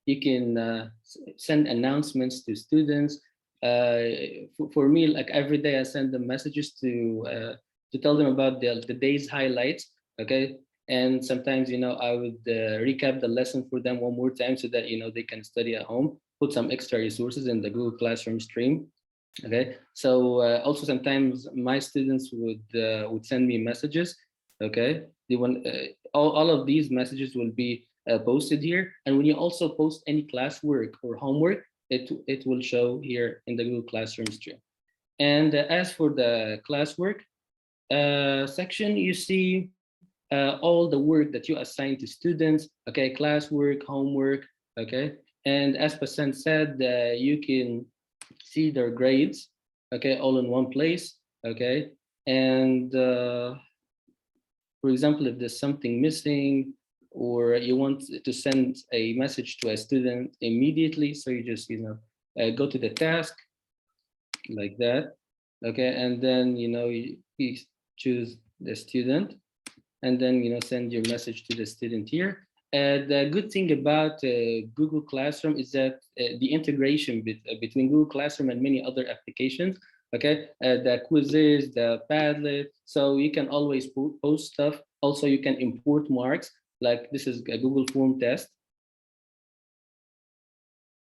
[SPEAKER 6] you can send announcements to students. For me, like every day, I send them messages to tell them about the day's highlights. Okay. And sometimes, I would recap the lesson for them one more time so that, they can study at home, put some extra resources in the Google Classroom stream. Okay, so also sometimes my students would send me messages. Okay, they want all of these messages will be posted here, and when you also post any classwork or homework, it will show here in the Google Classroom stream. And as for the classwork section, you see all the work that you assign to students. Okay, classwork, homework. Okay, and as Percent said, you can see their grades, okay, all in one place, okay. And for example, if there's something missing or you want to send a message to a student immediately, so you just go to the task like that, okay, and then you choose the student, and then send your message to the student here. The good thing about Google Classroom is that the integration between Google Classroom and many other applications, okay, the quizzes, the Padlet, so you can always post stuff. Also, you can import marks, like this is a Google form test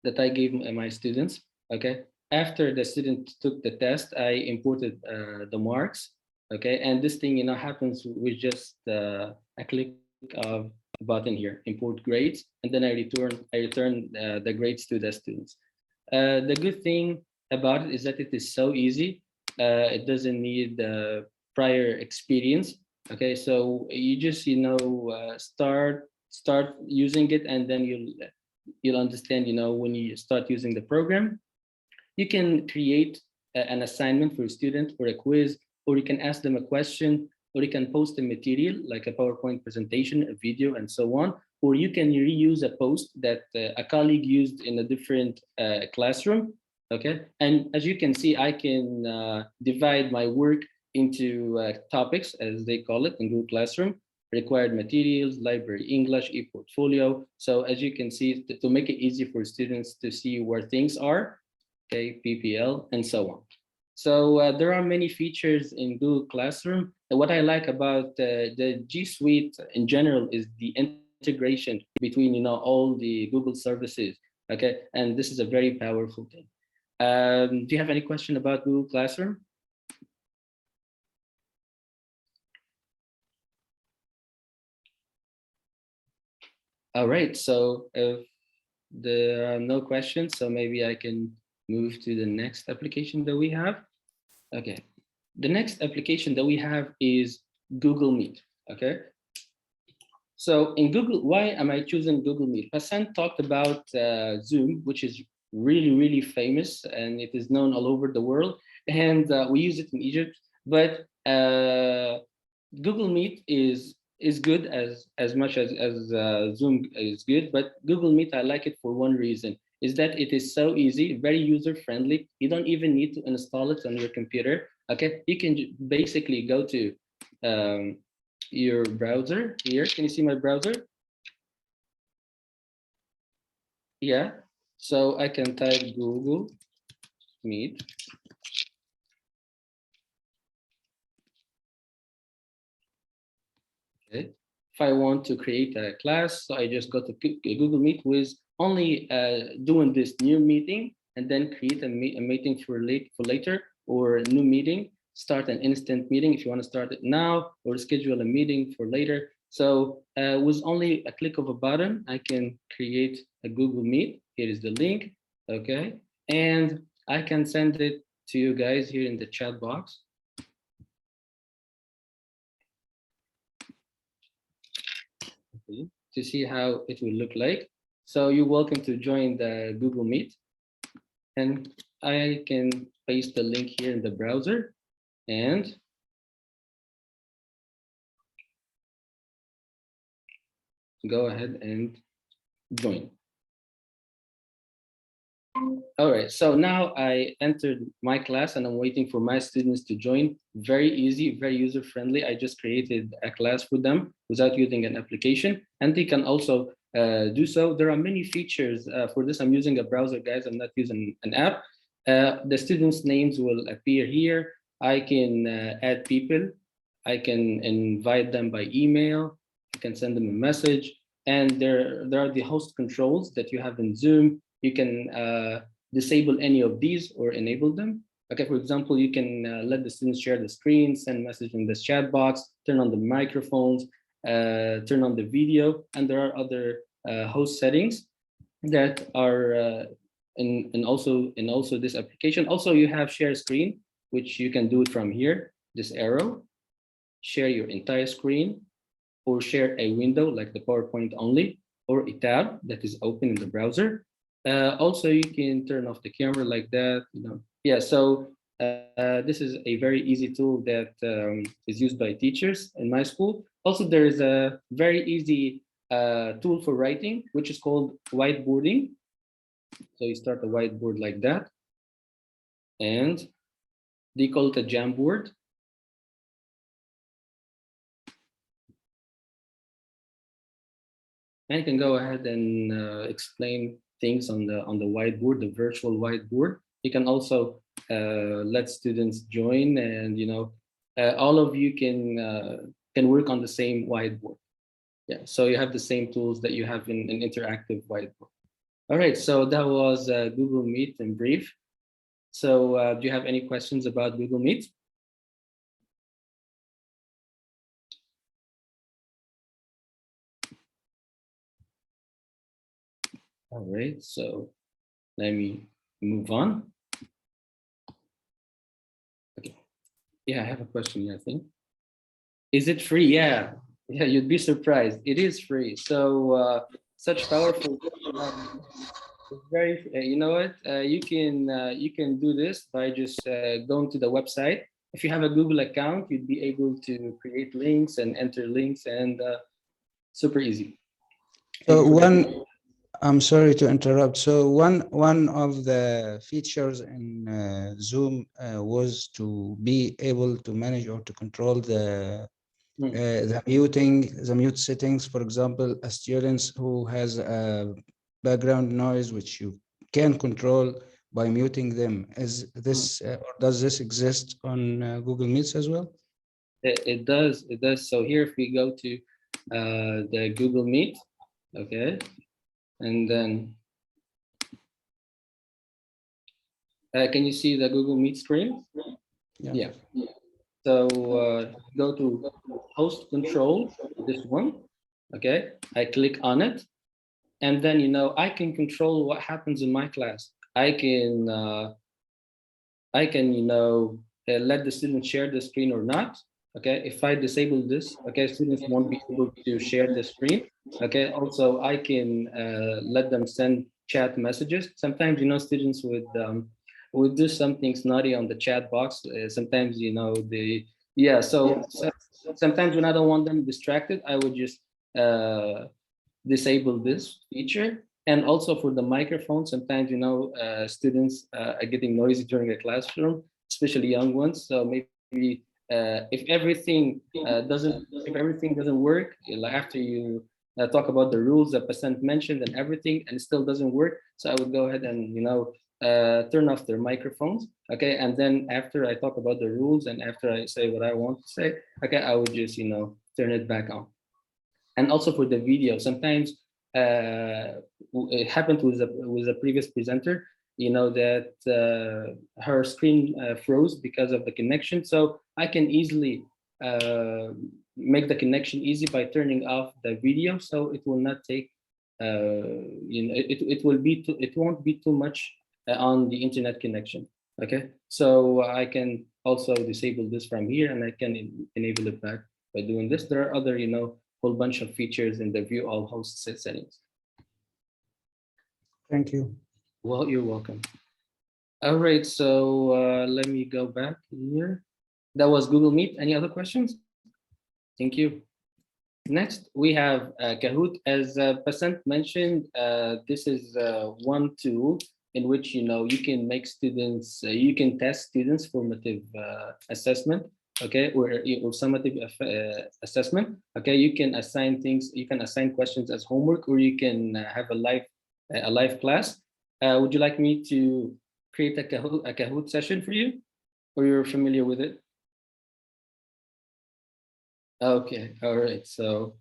[SPEAKER 6] that I gave my students, okay. After the student took the test, I imported the marks, okay, and this thing happens with just a click of button here, import grades, and then I return the grades to the students. The good thing about it is that it is so easy. It doesn't need prior experience. Okay, so you just start using it, and then you'll understand. When you start using the program, you can create an assignment for a student or a quiz, or you can ask them a question, or you can post a material like a PowerPoint presentation, a video, and so on. Or you can reuse a post that a colleague used in a different classroom. Okay, and as you can see, I can divide my work into topics, as they call it in Google Classroom: required materials, library English, e-portfolio. So as you can see, to make it easy for students to see where things are, okay, PPL, and so on. So there are many features in Google Classroom. And what I like about the G Suite in general is the integration between all the Google services. Okay, and this is a very powerful thing. Do you have any question about Google Classroom? All right, so if there are no questions, so maybe I can move to the next application that we have. Okay, the next application that we have is Google Meet. Okay, so in Google, why am I choosing Google Meet? Hassan talked about Zoom, which is really, really famous, and it is known all over the world, and we use it in Egypt. But Google Meet is good as much as Zoom is good. But Google Meet, I like it for one reason, is that it is so easy, very user friendly. You don't even need to install it on your computer. Okay, you can basically go to your browser here. Can you see my browser? Yeah. So I can type Google Meet. Okay. if I want to create a class, so I just go to Google Meet with only doing this new meeting, and then create a meeting for later, or a new meeting, start an instant meeting if you want to start it now, or schedule a meeting for later. So with only a click of a button, I can create a Google Meet. Here is the link, okay? And I can send it to you guys here in the chat box. Okay, to see how it will look like. So you're welcome to join the Google Meet. And I can paste the link here in the browser and go ahead and join. All right, so now I entered my class and I'm waiting for my students to join. Very easy, very user-friendly. I just created a class for them without using an application, and they can also do so. There are many features for this. I'm using a browser, guys. I'm not using an app. The students' names will appear here. I can add people. I can invite them by email. I can send them a message. And there are the host controls that you have in Zoom. You can disable any of these or enable them. Okay, for example, you can let the students share the screen, send message in the chat box, turn on the microphones, turn on the video, and there are other host settings that are in also this application. Also, you have share screen, which you can do it from here, this arrow, share your entire screen, or share a window like the PowerPoint only, or a tab that is open in the browser. Also, you can turn off the camera like that, you know. Yeah, so this is a very easy tool that is used by teachers in my school. Also, there is a very easy tool for writing, which is called whiteboarding. So you start a whiteboard like that, and they call it a Jamboard. And you can go ahead and explain things on the whiteboard, the virtual whiteboard. You can also let students join, and all of you can work on the same whiteboard. Yeah, so you have the same tools that you have in an interactive whiteboard. All right, so that was Google Meet in brief. So do you have any questions about Google Meet? All right, so let me move on. Okay. Yeah, I have a question, I think. Is it free? Yeah, you'd be surprised. It is free. So such powerful. It's very, you know what? You can do this by just going to the website. If you have a Google account, you'd be able to create links and enter links, and super easy.
[SPEAKER 8] So I'm sorry to interrupt. So one of the features in Zoom was to be able to manage or to control the mute settings. For example, a student who has a background noise, which you can control by muting them. Is this or does this exist on Google Meets as well?
[SPEAKER 6] It does. It does. So here, if we go to the Google Meet, okay, and then can you see the Google Meet screen? Yeah. So go to host control, this one, okay? I click on it, and then I can control what happens in my class. I can let the students share the screen or not. Okay, if I disable this, okay, students won't be able to share the screen. Okay, also I can let them send chat messages. Sometimes students would do something snotty on the chat box. Sometimes so sometimes when I don't want them distracted, I would just disable this feature. And also for the microphone, sometimes students are getting noisy during the classroom, especially young ones. So maybe if everything doesn't work, like after you talk about the rules that Percent mentioned and everything, and it still doesn't work, so I would go ahead and turn off their microphones. Okay, and then after I talk about the rules and after I say what I want to say, okay, I would just turn it back on. And also for the video, sometimes it happened with a previous presenter, that her screen froze because of the connection. So I can easily make the connection easy by turning off the video, so it will not take it won't be too much on the internet connection. Okay, so I can also disable this from here, and I can enable it back by doing this. There are other whole bunch of features in the view all host settings.
[SPEAKER 8] Thank you.
[SPEAKER 6] Well, you're welcome. All right, so let me go back here. That was Google Meet. Any other questions? Thank you. Next, we have Kahoot. As Basant mentioned, this is one tool in which you can make students, you can test students' formative assessment, okay, or summative assessment. Okay, you can assign things, you can assign questions as homework, or you can have a live class. Would you like me to create a Kahoot session for you, or you're familiar with it? Okay, all right, so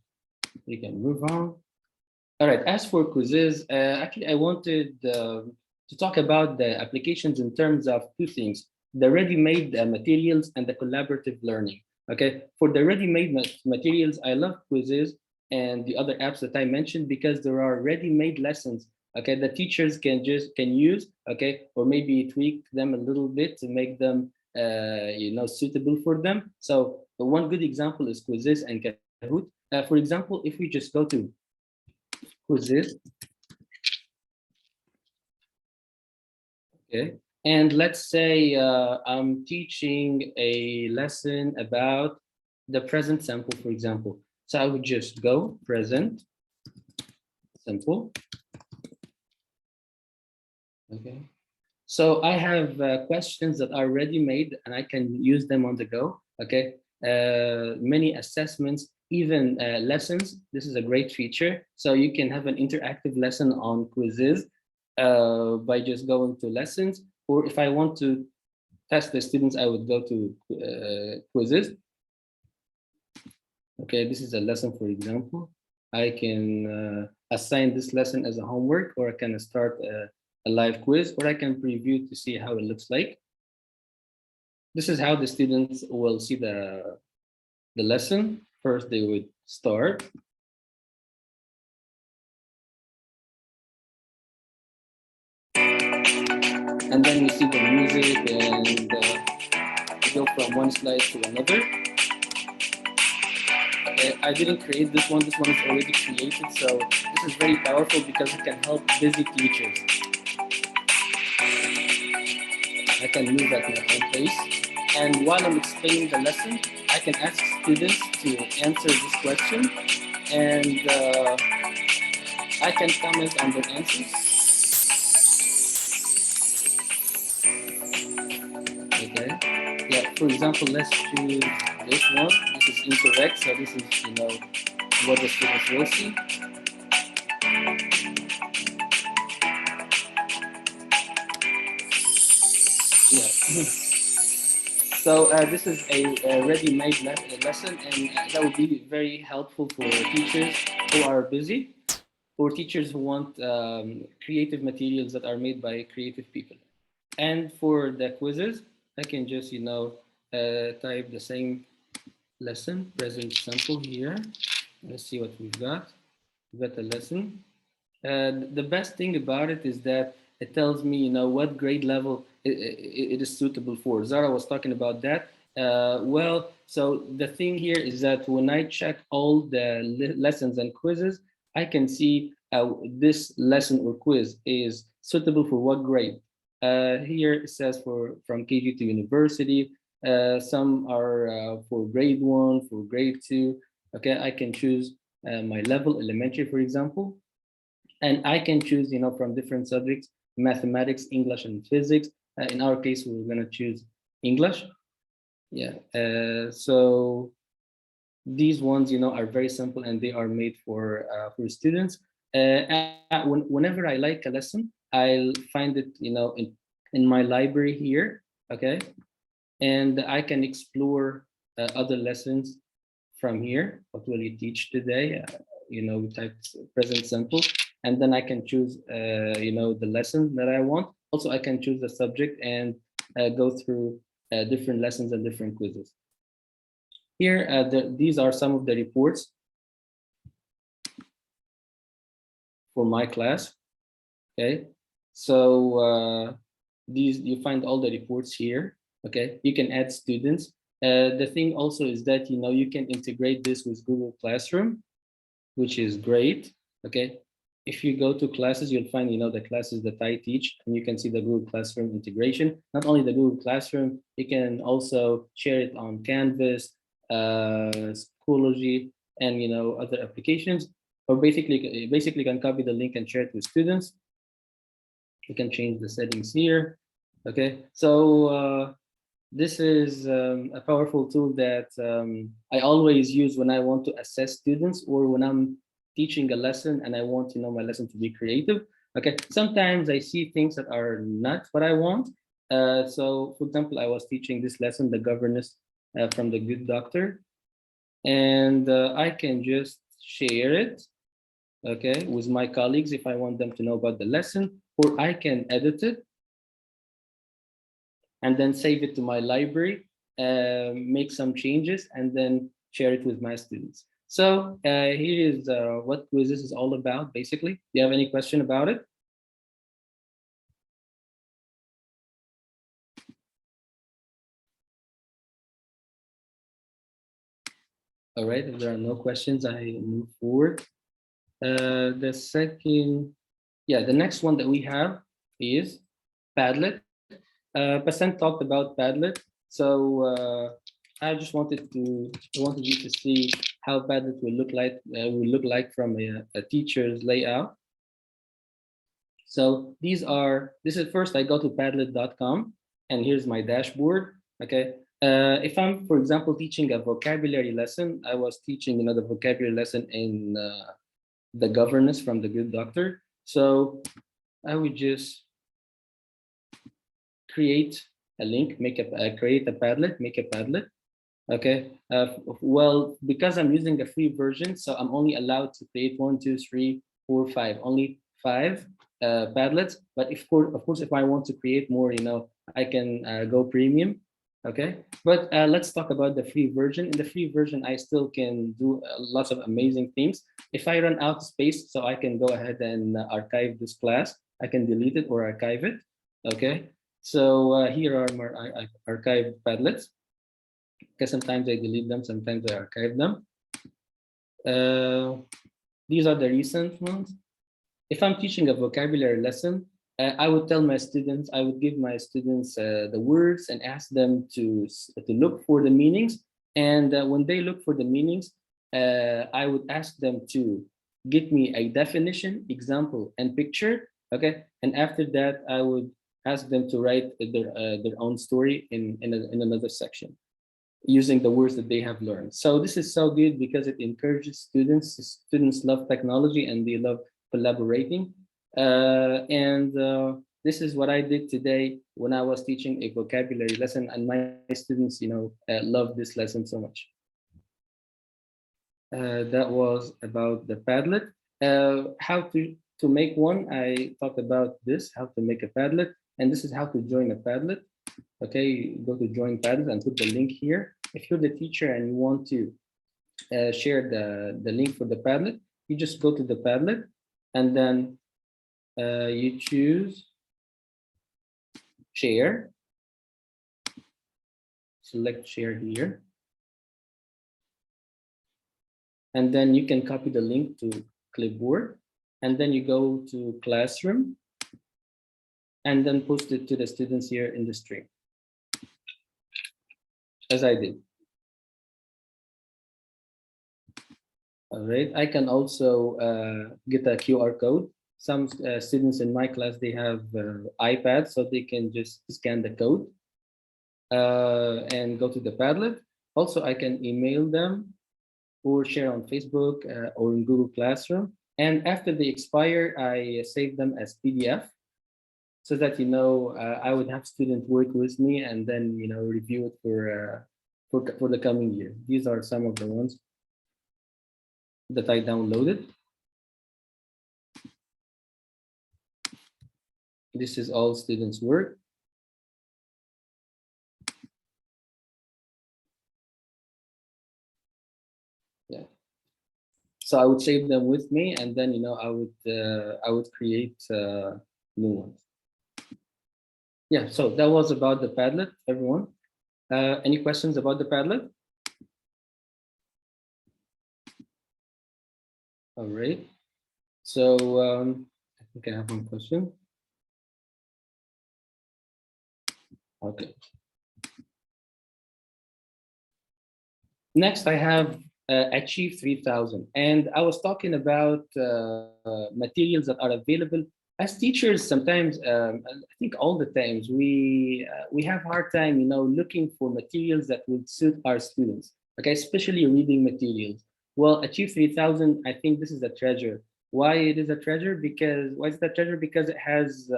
[SPEAKER 6] we can move on. All right, as for quizzes, actually I wanted to talk about the applications in terms of two things: the ready-made materials and the collaborative learning. Okay, for the ready-made materials, I love quizzes and the other apps that I mentioned because there are ready-made lessons, okay, that teachers can use, okay, or maybe tweak them a little bit to make them suitable for them. So one good example is quizzes and Kahoot. For example, if we just go to quizzes, okay, and let's say I'm teaching a lesson about the present simple, for example. So I would just go present simple. Okay. So I have questions that are ready-made and I can use them on the go. Okay. Many assessments, even lessons. This is a great feature. So you can have an interactive lesson on quizzes by just going to lessons. Or if I want to test the students, I would go to quizzes. Okay, this is a lesson, for example. I can assign this lesson as a homework, or I can start a live quiz, or I can preview to see how it looks like. This is how the students will see the lesson. First, they would start. And then we see the music and go from one slide to another. I didn't create this one is already created, so this is very powerful because it can help busy teachers. I can move at my own pace, and while I'm explaining the lesson, I can ask students to answer this question, and I can comment on their answers. Okay, yeah, for example, let's choose this one. This is incorrect, so this is, what the students will see. Yeah. So this is a ready-made lesson, and that would be very helpful for teachers who are busy, or teachers who want creative materials that are made by creative people. And for the quizzes, I can just, type the same lesson, present simple here. Let's see what we've got. We've got a lesson. The best thing about it is that it tells me, what grade level it is suitable for. Zara was talking about that. Well, so the thing here is that when I check all the lessons and quizzes, I can see this lesson or quiz is suitable for what grade. Here it says from KG to university. Some are for grade 1, for grade 2. Okay, I can choose my level, elementary, for example. And I can choose, from different subjects: mathematics, English, and physics. In our case, we're going to choose English. Yeah. So these ones, are very simple, and they are made for students. Whenever I like a lesson, I'll find it, in my library here. Okay, and I can explore other lessons from here. What will you teach today? type present simple, and then I can choose, the lesson that I want. Also, I can choose the subject and go through different lessons and different quizzes. Here, these are some of the reports for my class. Okay, so these, you find all the reports here. Okay, you can add students. The thing also is that you can integrate this with Google Classroom, which is great. Okay, if you go to classes, you'll find the classes that I teach, and you can see the Google Classroom integration. Not only the Google Classroom, you can also share it on Canvas, Schoology, and other applications. Or basically can copy the link and share it with students. You can change the settings here. Okay, so this is a powerful tool that I always use when I want to assess students, or when I'm teaching a lesson and I want my lesson to be creative. Okay, sometimes I see things that are not what I want. So for example, I was teaching this lesson, the governess from the Good Doctor, and I can just share it, okay, with my colleagues if I want them to know about the lesson, or I can edit it and then save it to my library, make some changes, and then share it with my students. So here is what quizzes is all about, basically. Do you have any question about it? All right, if there are no questions, I move forward. The next one that we have is Padlet. Percent talked about Padlet, so I just wanted you to see how Padlet will look like from a teacher's layout. So this is first I go to Padlet.com, and here's my dashboard. Okay, if I'm, for example, teaching a vocabulary lesson, I was teaching the vocabulary lesson in the governess from the Good Doctor. So I would just create a link, create a Padlet, make a Padlet. Okay. Well, because I'm using a free version, so I'm only allowed to create 1, 2, 3, 4, 5, only 5 Padlets. But of course, if I want to create more, I can go premium. Okay. But let's talk about the free version. In the free version, I still can do lots of amazing things. If I run out of space, so I can go ahead and archive this class. I can delete it or archive it. Okay. So here are my archived Padlets. Because sometimes I delete them, sometimes I archive them. These are the recent ones. If I'm teaching a vocabulary lesson, I would give my students the words and ask them to look for the meanings. And when they look for the meanings, I would ask them to give me a definition, example, and picture. Okay, and after that, I would ask them to write their own story in another section, using the words that they have learned. So this is so good because it encourages students. Students love technology and they love collaborating. This is what I did today when I was teaching a vocabulary lesson, and my students, love this lesson so much. That was about the Padlet. How to make one, I talked about this, how to make a Padlet, and this is how to join a Padlet. Okay, go to join Padlet and put the link here. If you're the teacher and you want to share the link for the Padlet, you just go to the Padlet and then you choose share. Select share here. And then you can copy the link to clipboard, and then you go to classroom and then post it to the students here in the stream, as I did. All right, I can also get a QR code. Some students in my class, they have iPads, so they can just scan the code and go to the Padlet. Also, I can email them or share on Facebook or in Google Classroom. And after they expire, I save them as PDF so that, I would have students work with me and then, review it for the coming year. These are some of the ones. that I downloaded. This is all students' work. Yeah. So I would save them with me, and then I would create new ones. Yeah. So that was about the Padlet, everyone. Any questions about the Padlet? All right. So I think I have one question. Okay. Next, I have Achieve 3000. And I was talking about materials that are available. As teachers, sometimes, I think all the times, we have hard time, looking for materials that would suit our students, okay, especially reading materials. Well, Achieve 3000, I think this is a treasure. Why it is a treasure? Why is it a treasure? Because it has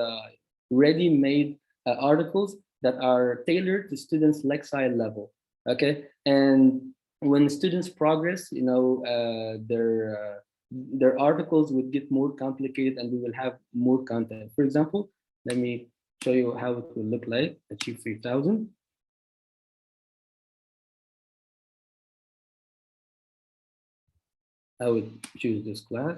[SPEAKER 6] ready-made articles that are tailored to students' lexile level, okay? And when students progress, their articles would get more complicated and we will have more content. For example, let me show you how it will look like, Achieve 3000. I would choose this class.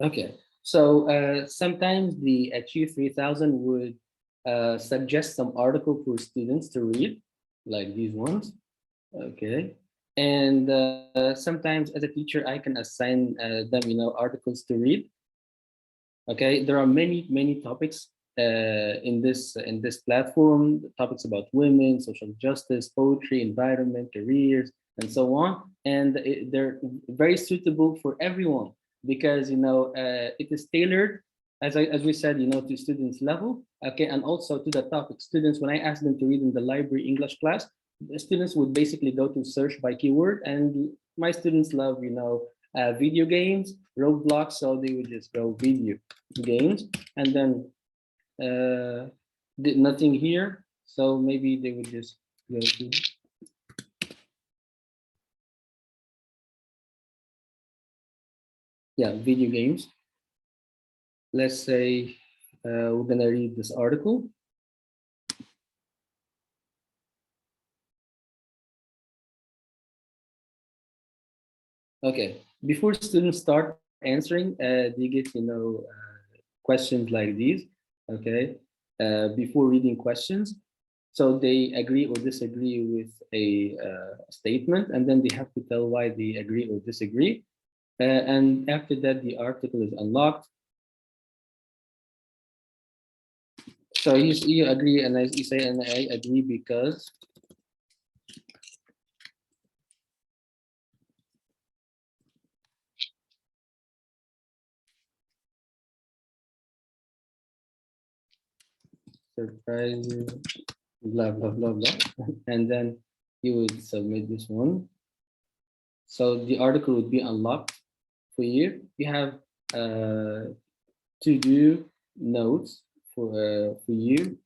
[SPEAKER 6] Okay, so sometimes the Achieve 3000 would suggest some article for students to read, like these ones. Okay, and sometimes as a teacher, I can assign them, articles to read. Okay, there are many topics in this platform. Topics about women, social justice, poetry, environment, careers, and so on. And they're very suitable for everyone because it is tailored, as we said, to students' level. Okay, and also to the topic. Students, when I ask them to read in the library English class, the students would basically go to search by keyword, and my students love, video games, Roblox, so they would just go video games, and then did nothing here, so maybe they would just go to video games. Let's say we're gonna read this article. Okay, before students start answering, they get questions like these. Okay, before reading questions, so they agree or disagree with a statement, and then they have to tell why they agree or disagree. And after that, the article is unlocked. So you agree, and you say, and I agree because. Surprise, blah, blah, blah, blah. And then you would submit this one. So the article would be unlocked for you. You have to-do notes for you,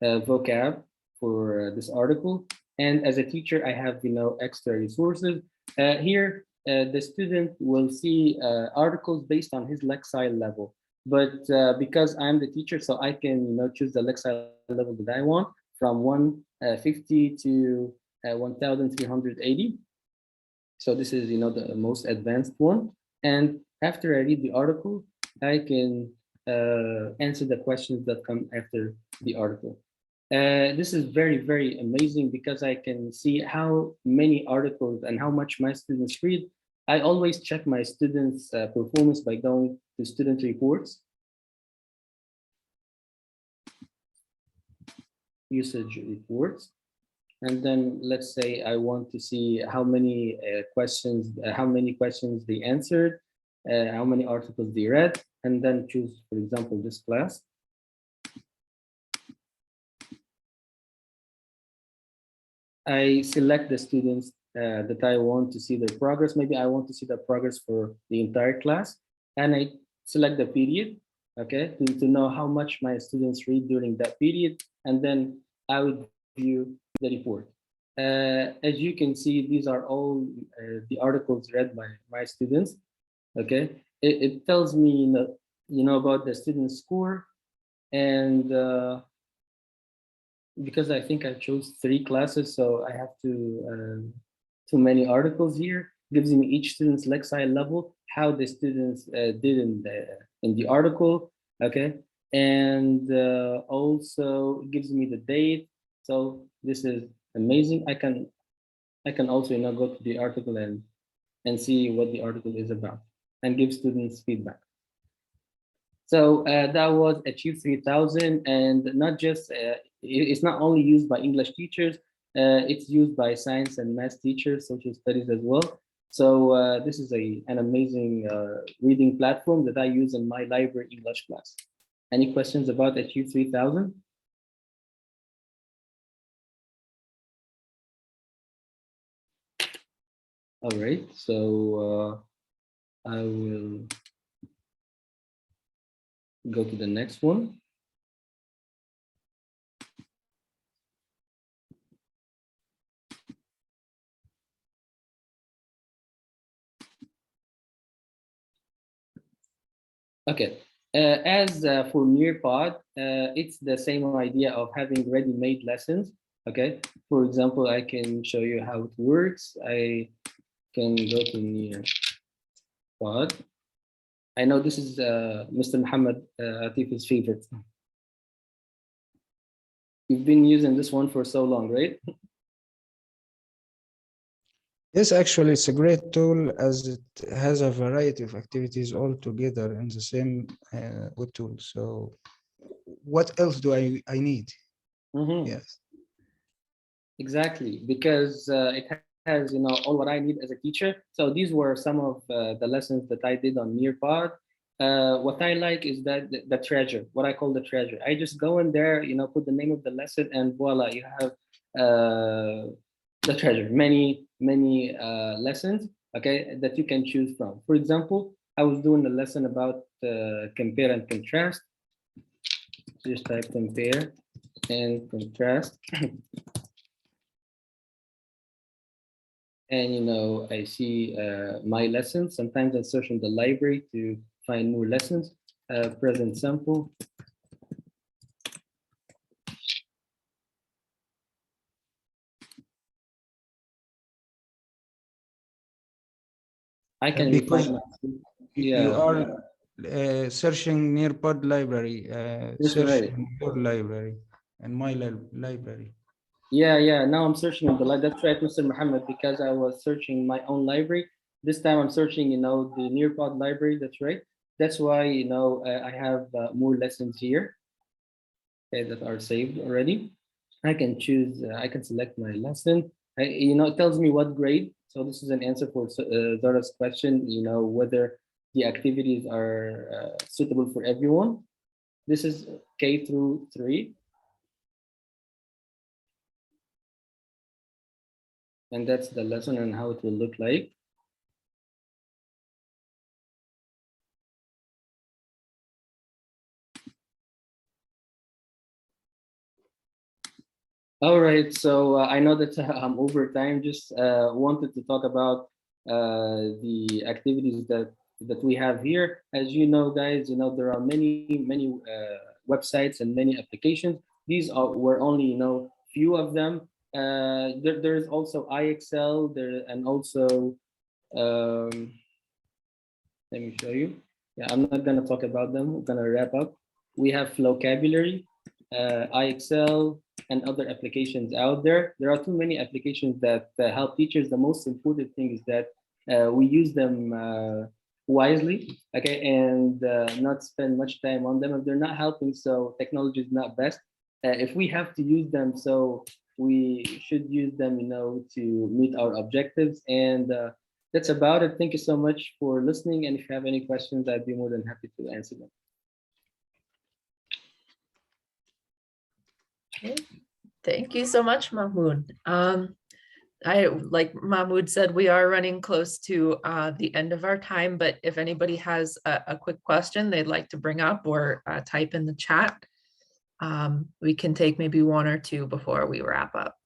[SPEAKER 6] vocab for this article. And as a teacher, I have, extra resources. Here, the student will see articles based on his lexile level. But because I'm the teacher, so I can, choose the lexile level that I want from 150 to 1380. So this is, the most advanced one. And after I read the article, I can answer the questions that come after the article. This is very, very amazing because I can see how many articles and how much my students read. I always check my students' performance by going to student reports, usage reports. And then let's say I want to see how many questions they answered, how many articles they read, and then choose, for example, this class. I select the students that I want to see their progress. Maybe I want to see the progress for the entire class, and I select the period, okay, to know how much my students read during that period, and then I would review the report. As you can see, these are all the articles read by my students. Okay, it tells me, about the student score, and because I think I chose 3 classes, so I have too many articles here. Gives me each student's Lexile level, how the students did in the article. Okay, and also gives me the date. So this is amazing. I can also go to the article and see what the article is about and give students feedback. So that was Achieve 3000, and not just it's not only used by English teachers, it's used by science and math teachers, social studies as well. So this is an amazing reading platform that I use in my library English class. Any questions about Achieve 3000? All right, so I will go to the next one. Okay, as for Nearpod, it's the same idea of having ready-made lessons. Okay, for example, I can show you how it works. I can go to Nearpod. I know this is Mr. Muhammad Atif's favorite. You've been using this one for so long, right?
[SPEAKER 8] Yes, actually, it's a great tool as it has a variety of activities all together in the same web tool. So what else do I need?
[SPEAKER 6] Mm-hmm.
[SPEAKER 8] Yes.
[SPEAKER 6] Exactly, because it has all what I need as a teacher. So these were some of the lessons that I did on Nearpod. What I like is that the treasure, what I call the treasure. I just go in there, put the name of the lesson, and voila, you have the treasure. Many lessons, okay, that you can choose from. For example, I was doing a lesson about compare and contrast. Just type compare and contrast. And I see my lessons. Sometimes I search in the library to find more lessons. Present sample. I can
[SPEAKER 8] Because
[SPEAKER 6] refine
[SPEAKER 8] you
[SPEAKER 6] yeah.
[SPEAKER 8] are searching Nearpod library,
[SPEAKER 6] That's
[SPEAKER 8] search
[SPEAKER 6] right.
[SPEAKER 8] in your library and my library.
[SPEAKER 6] Yeah. Now I'm searching in the library. That's right, Mr. Muhammad, because I was searching my own library. This time I'm searching, the Nearpod library. That's right. That's why, I have more lessons here, okay, that are saved already. I can choose, I can select my lesson. It tells me what grade. So this is an answer for Zara's question, whether the activities are suitable for everyone. This is K through 3. And that's the lesson and how it will look like. All right, so I know that I'm over time. Just wanted to talk about the activities that we have here. As you know, guys, there are many websites and many applications. These were only few of them. There's also IXL there, and also let me show you. Yeah, I'm not gonna talk about them. We're gonna wrap up. We have Vocabulary, IXL, and other applications out there. There are too many applications that help teachers. The most important thing is that we use them wisely, okay, and not spend much time on them. If they're not helping, so technology is not best. If we have to use them, so we should use them, to meet our objectives. And that's about it. Thank you so much for listening. And if you have any questions, I'd be more than happy to answer them.
[SPEAKER 2] Okay. Thank you so much, Mahmoud. Like Mahmoud said, we are running close to the end of our time, but if anybody has a quick question they'd like to bring up or type in the chat, We can take maybe one or two before we wrap up.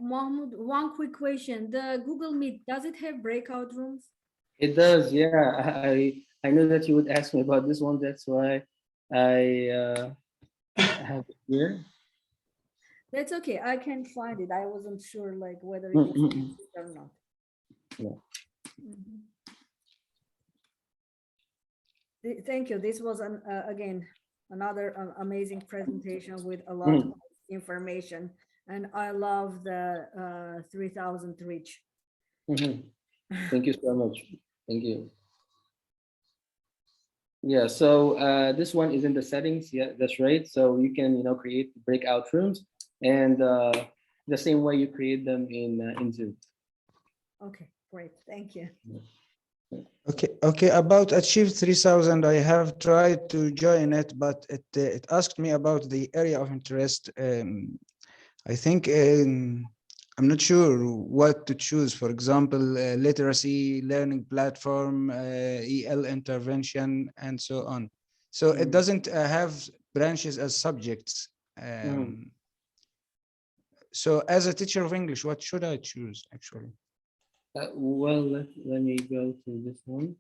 [SPEAKER 1] Mahmoud, one quick question. The Google Meet, does it have breakout rooms?
[SPEAKER 6] It does, yeah. I know that you would ask me about this one. That's why I have it here.
[SPEAKER 1] That's okay. I can find it. I wasn't sure like whether it
[SPEAKER 6] Mm-mm-mm.
[SPEAKER 1] exists or not.
[SPEAKER 6] Yeah.
[SPEAKER 1] Mhm. Thank you. This was again another amazing presentation with a lot of information, and I love the 3,000 reach.
[SPEAKER 6] Mhm. Thank you so much. Thank you. Yeah, so this one is in the settings. Yeah, that's right. So you can, create breakout rooms, and the same way you create them in Zoom.
[SPEAKER 1] Okay, great. Thank you.
[SPEAKER 8] Okay. About Achieve 3000, I have tried to join it, but it asked me about the area of interest. I think I'm not sure what to choose. For example, literacy, learning platform, EL intervention, and so on. So it doesn't have branches as subjects. So as a teacher of English, what should I choose actually?
[SPEAKER 6] Well, let me go to this one.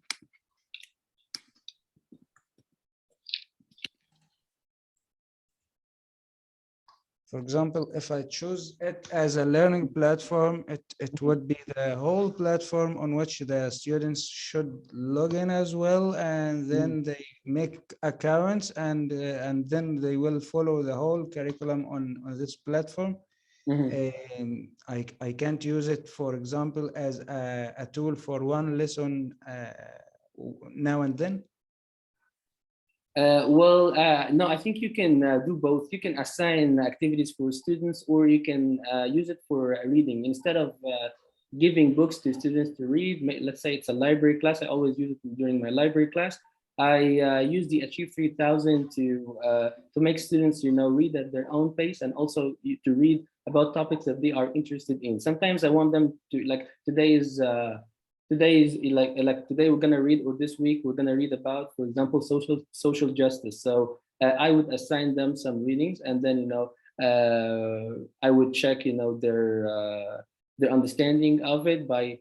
[SPEAKER 8] For example, if I choose it as a learning platform, it would be the whole platform on which the students should log in as well, and then they make accounts, and then they will follow the whole curriculum on this platform. I can't use it, for example, as a tool for one lesson now and then.
[SPEAKER 6] No, I think you can do both. You can assign activities for students, or you can use it for reading. Instead of giving books to students to read, let's say it's a library class, I always use it during my library class. I use the Achieve 3000 to make students, read at their own pace, and also to read about topics that they are interested in. Sometimes I want them to, like today is like today we're gonna read, or this week we're gonna read about, for example, social justice. So I would assign them some readings, and then I would check their understanding of it by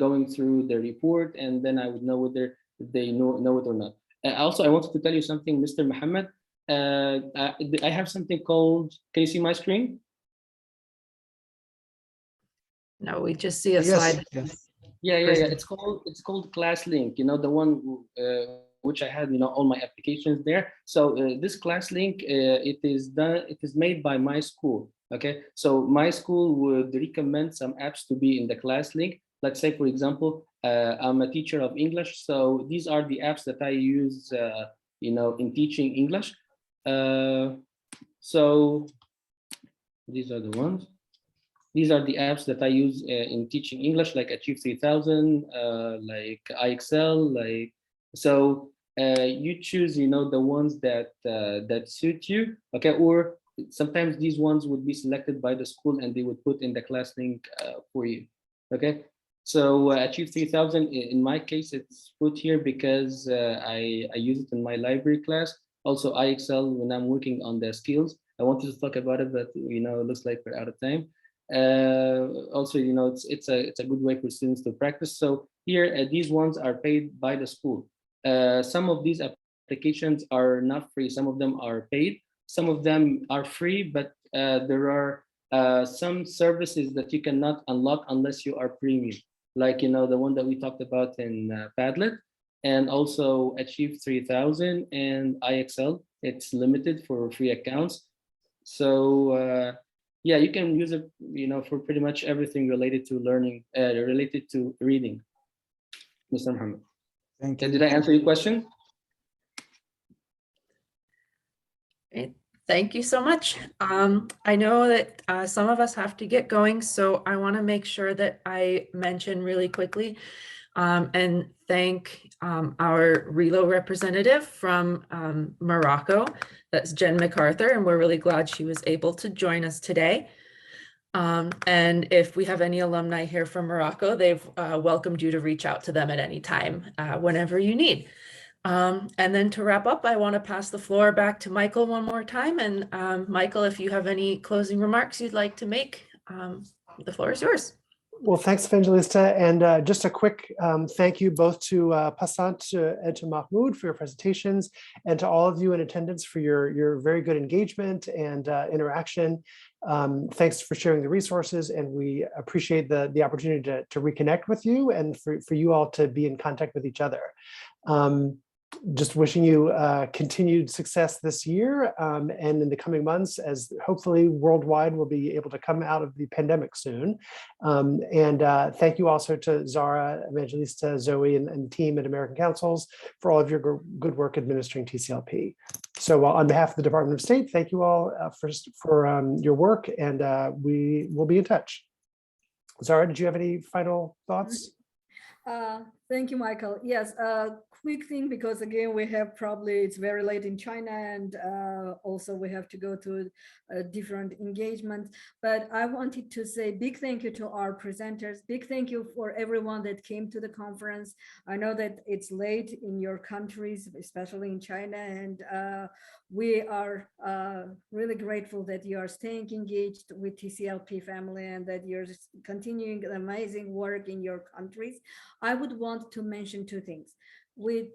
[SPEAKER 6] going through the report, and then I would know whether they know it or not. Also, I wanted to tell you something, Mr. Muhammad. I have something called. Can you see my screen?
[SPEAKER 2] No, we just see a
[SPEAKER 8] Yes,
[SPEAKER 2] slide.
[SPEAKER 8] yes.
[SPEAKER 6] Yeah. It's called ClassLink. The one which I had, all my applications there. So this ClassLink, it is made by my school. Okay, so my school would recommend some apps to be in the ClassLink. Let's say, for example, I'm a teacher of English, so these are the apps that I use, in teaching English. So these are the ones. These are the apps that I use in teaching English, like Achieve 3000, like IXL, so you choose, the ones that suit you, okay? Or sometimes these ones would be selected by the school, and they would put in the ClassLink for you, okay? So Achieve 3000, in my case, it's put here because I use it in my library class. Also IXL when I'm working on the skills. I wanted to talk about it, but it looks like we're out of time. Also, it's a good way for students to practice. So here, these ones are paid by the school. Some of these applications are not free. Some of them are paid. Some of them are free, but there are some services that you cannot unlock unless you are premium, like the one that we talked about in Padlet, and also Achieve 3000 and IXL. It's limited for free accounts. So yeah, you can use it, for pretty much everything related to learning, related to reading. Mr. Muhammad.
[SPEAKER 8] Thank
[SPEAKER 6] Okay,
[SPEAKER 8] you.
[SPEAKER 6] did I answer your question?
[SPEAKER 2] Great. Thank you so much. I know that some of us have to get going, so I want to make sure that I mention really quickly and thank our RELO representative from Morocco. That's Jen MacArthur, and we're really glad she was able to join us today. And if we have any alumni here from Morocco, they've welcomed you to reach out to them at any time, whenever you need. And then to wrap up, I want to pass the floor back to Michael one more time. And Michael, if you have any closing remarks you'd like to make, the floor is yours.
[SPEAKER 3] Well, thanks, Evangelista. And just a quick thank you both to Passant and to Mahmoud for your presentations, and to all of you in attendance for your very good engagement and interaction. Thanks for sharing the resources, and we appreciate the opportunity to reconnect with you and for you all to be in contact with each other. Just wishing you continued success this year and in the coming months, as hopefully worldwide we'll be able to come out of the pandemic soon. Thank you also to Zara, Evangelista, Zoe, and the team at American Councils for all of your good work administering TCLP. So on behalf of the Department of State, thank you all for your work, and we will be in touch. Zara, did you have any final thoughts?
[SPEAKER 1] Thank you, Michael. Yes, quick thing, because again, we have it's very late in China, and also we have to go to different engagements. But I wanted to say big thank you to our presenters. Big thank you for everyone that came to the conference. I know that it's late in your countries, especially in China, and we are really grateful that you are staying engaged with TCLP family and that you're continuing amazing work in your countries. I would want to mention two things. With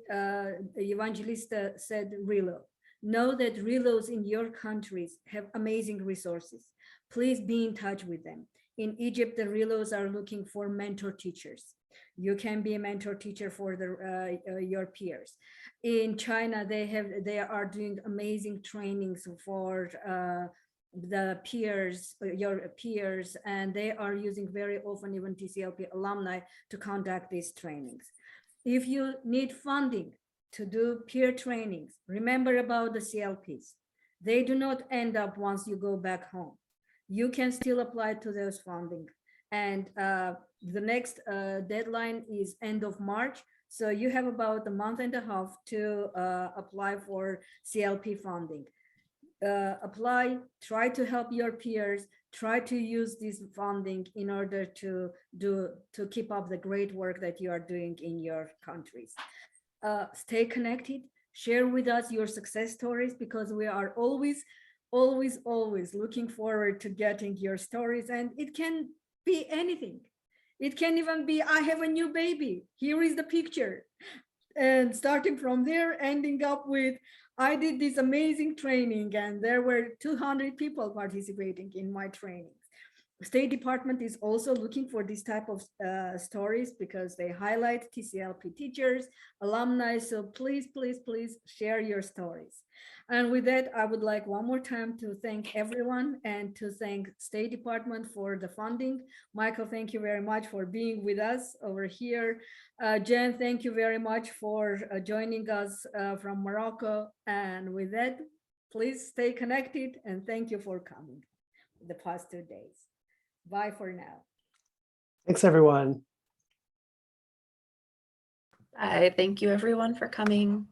[SPEAKER 1] Evangelista said Relo. Know that Relos in your countries have amazing resources. Please be in touch with them. In Egypt, the Relos are looking for mentor teachers. You can be a mentor teacher for your peers. In China, they are doing amazing trainings for the peers, your peers, and they are using very often even TCLP alumni to conduct these trainings. If you need funding to do peer trainings, remember about the CLPs. They do not end up once you go back home. You can still apply to those funding. And the next deadline is end of March. So you have about a month and a half to apply for CLP funding. Apply, try to help your peers, try to use this funding in order to keep up the great work that you are doing in your countries. Stay connected, share with us your success stories, because we are always looking forward to getting your stories. And it can be anything. It can even be, I have a new baby, here is the picture. And starting from there, ending up with, I did this amazing training and there were 200 people participating in my trainings. State Department is also looking for this type of stories, because they highlight TCLP teachers, alumni. So please, please, please share your stories. And with that, I would like one more time to thank everyone and to thank State Department for the funding. Michael, thank you very much for being with us over here. Jen, thank you very much for joining us from Morocco. And with that, please stay connected, and thank you for coming the past 2 days. Bye for now.
[SPEAKER 3] Thanks, everyone.
[SPEAKER 2] Bye. Thank you, everyone, for coming.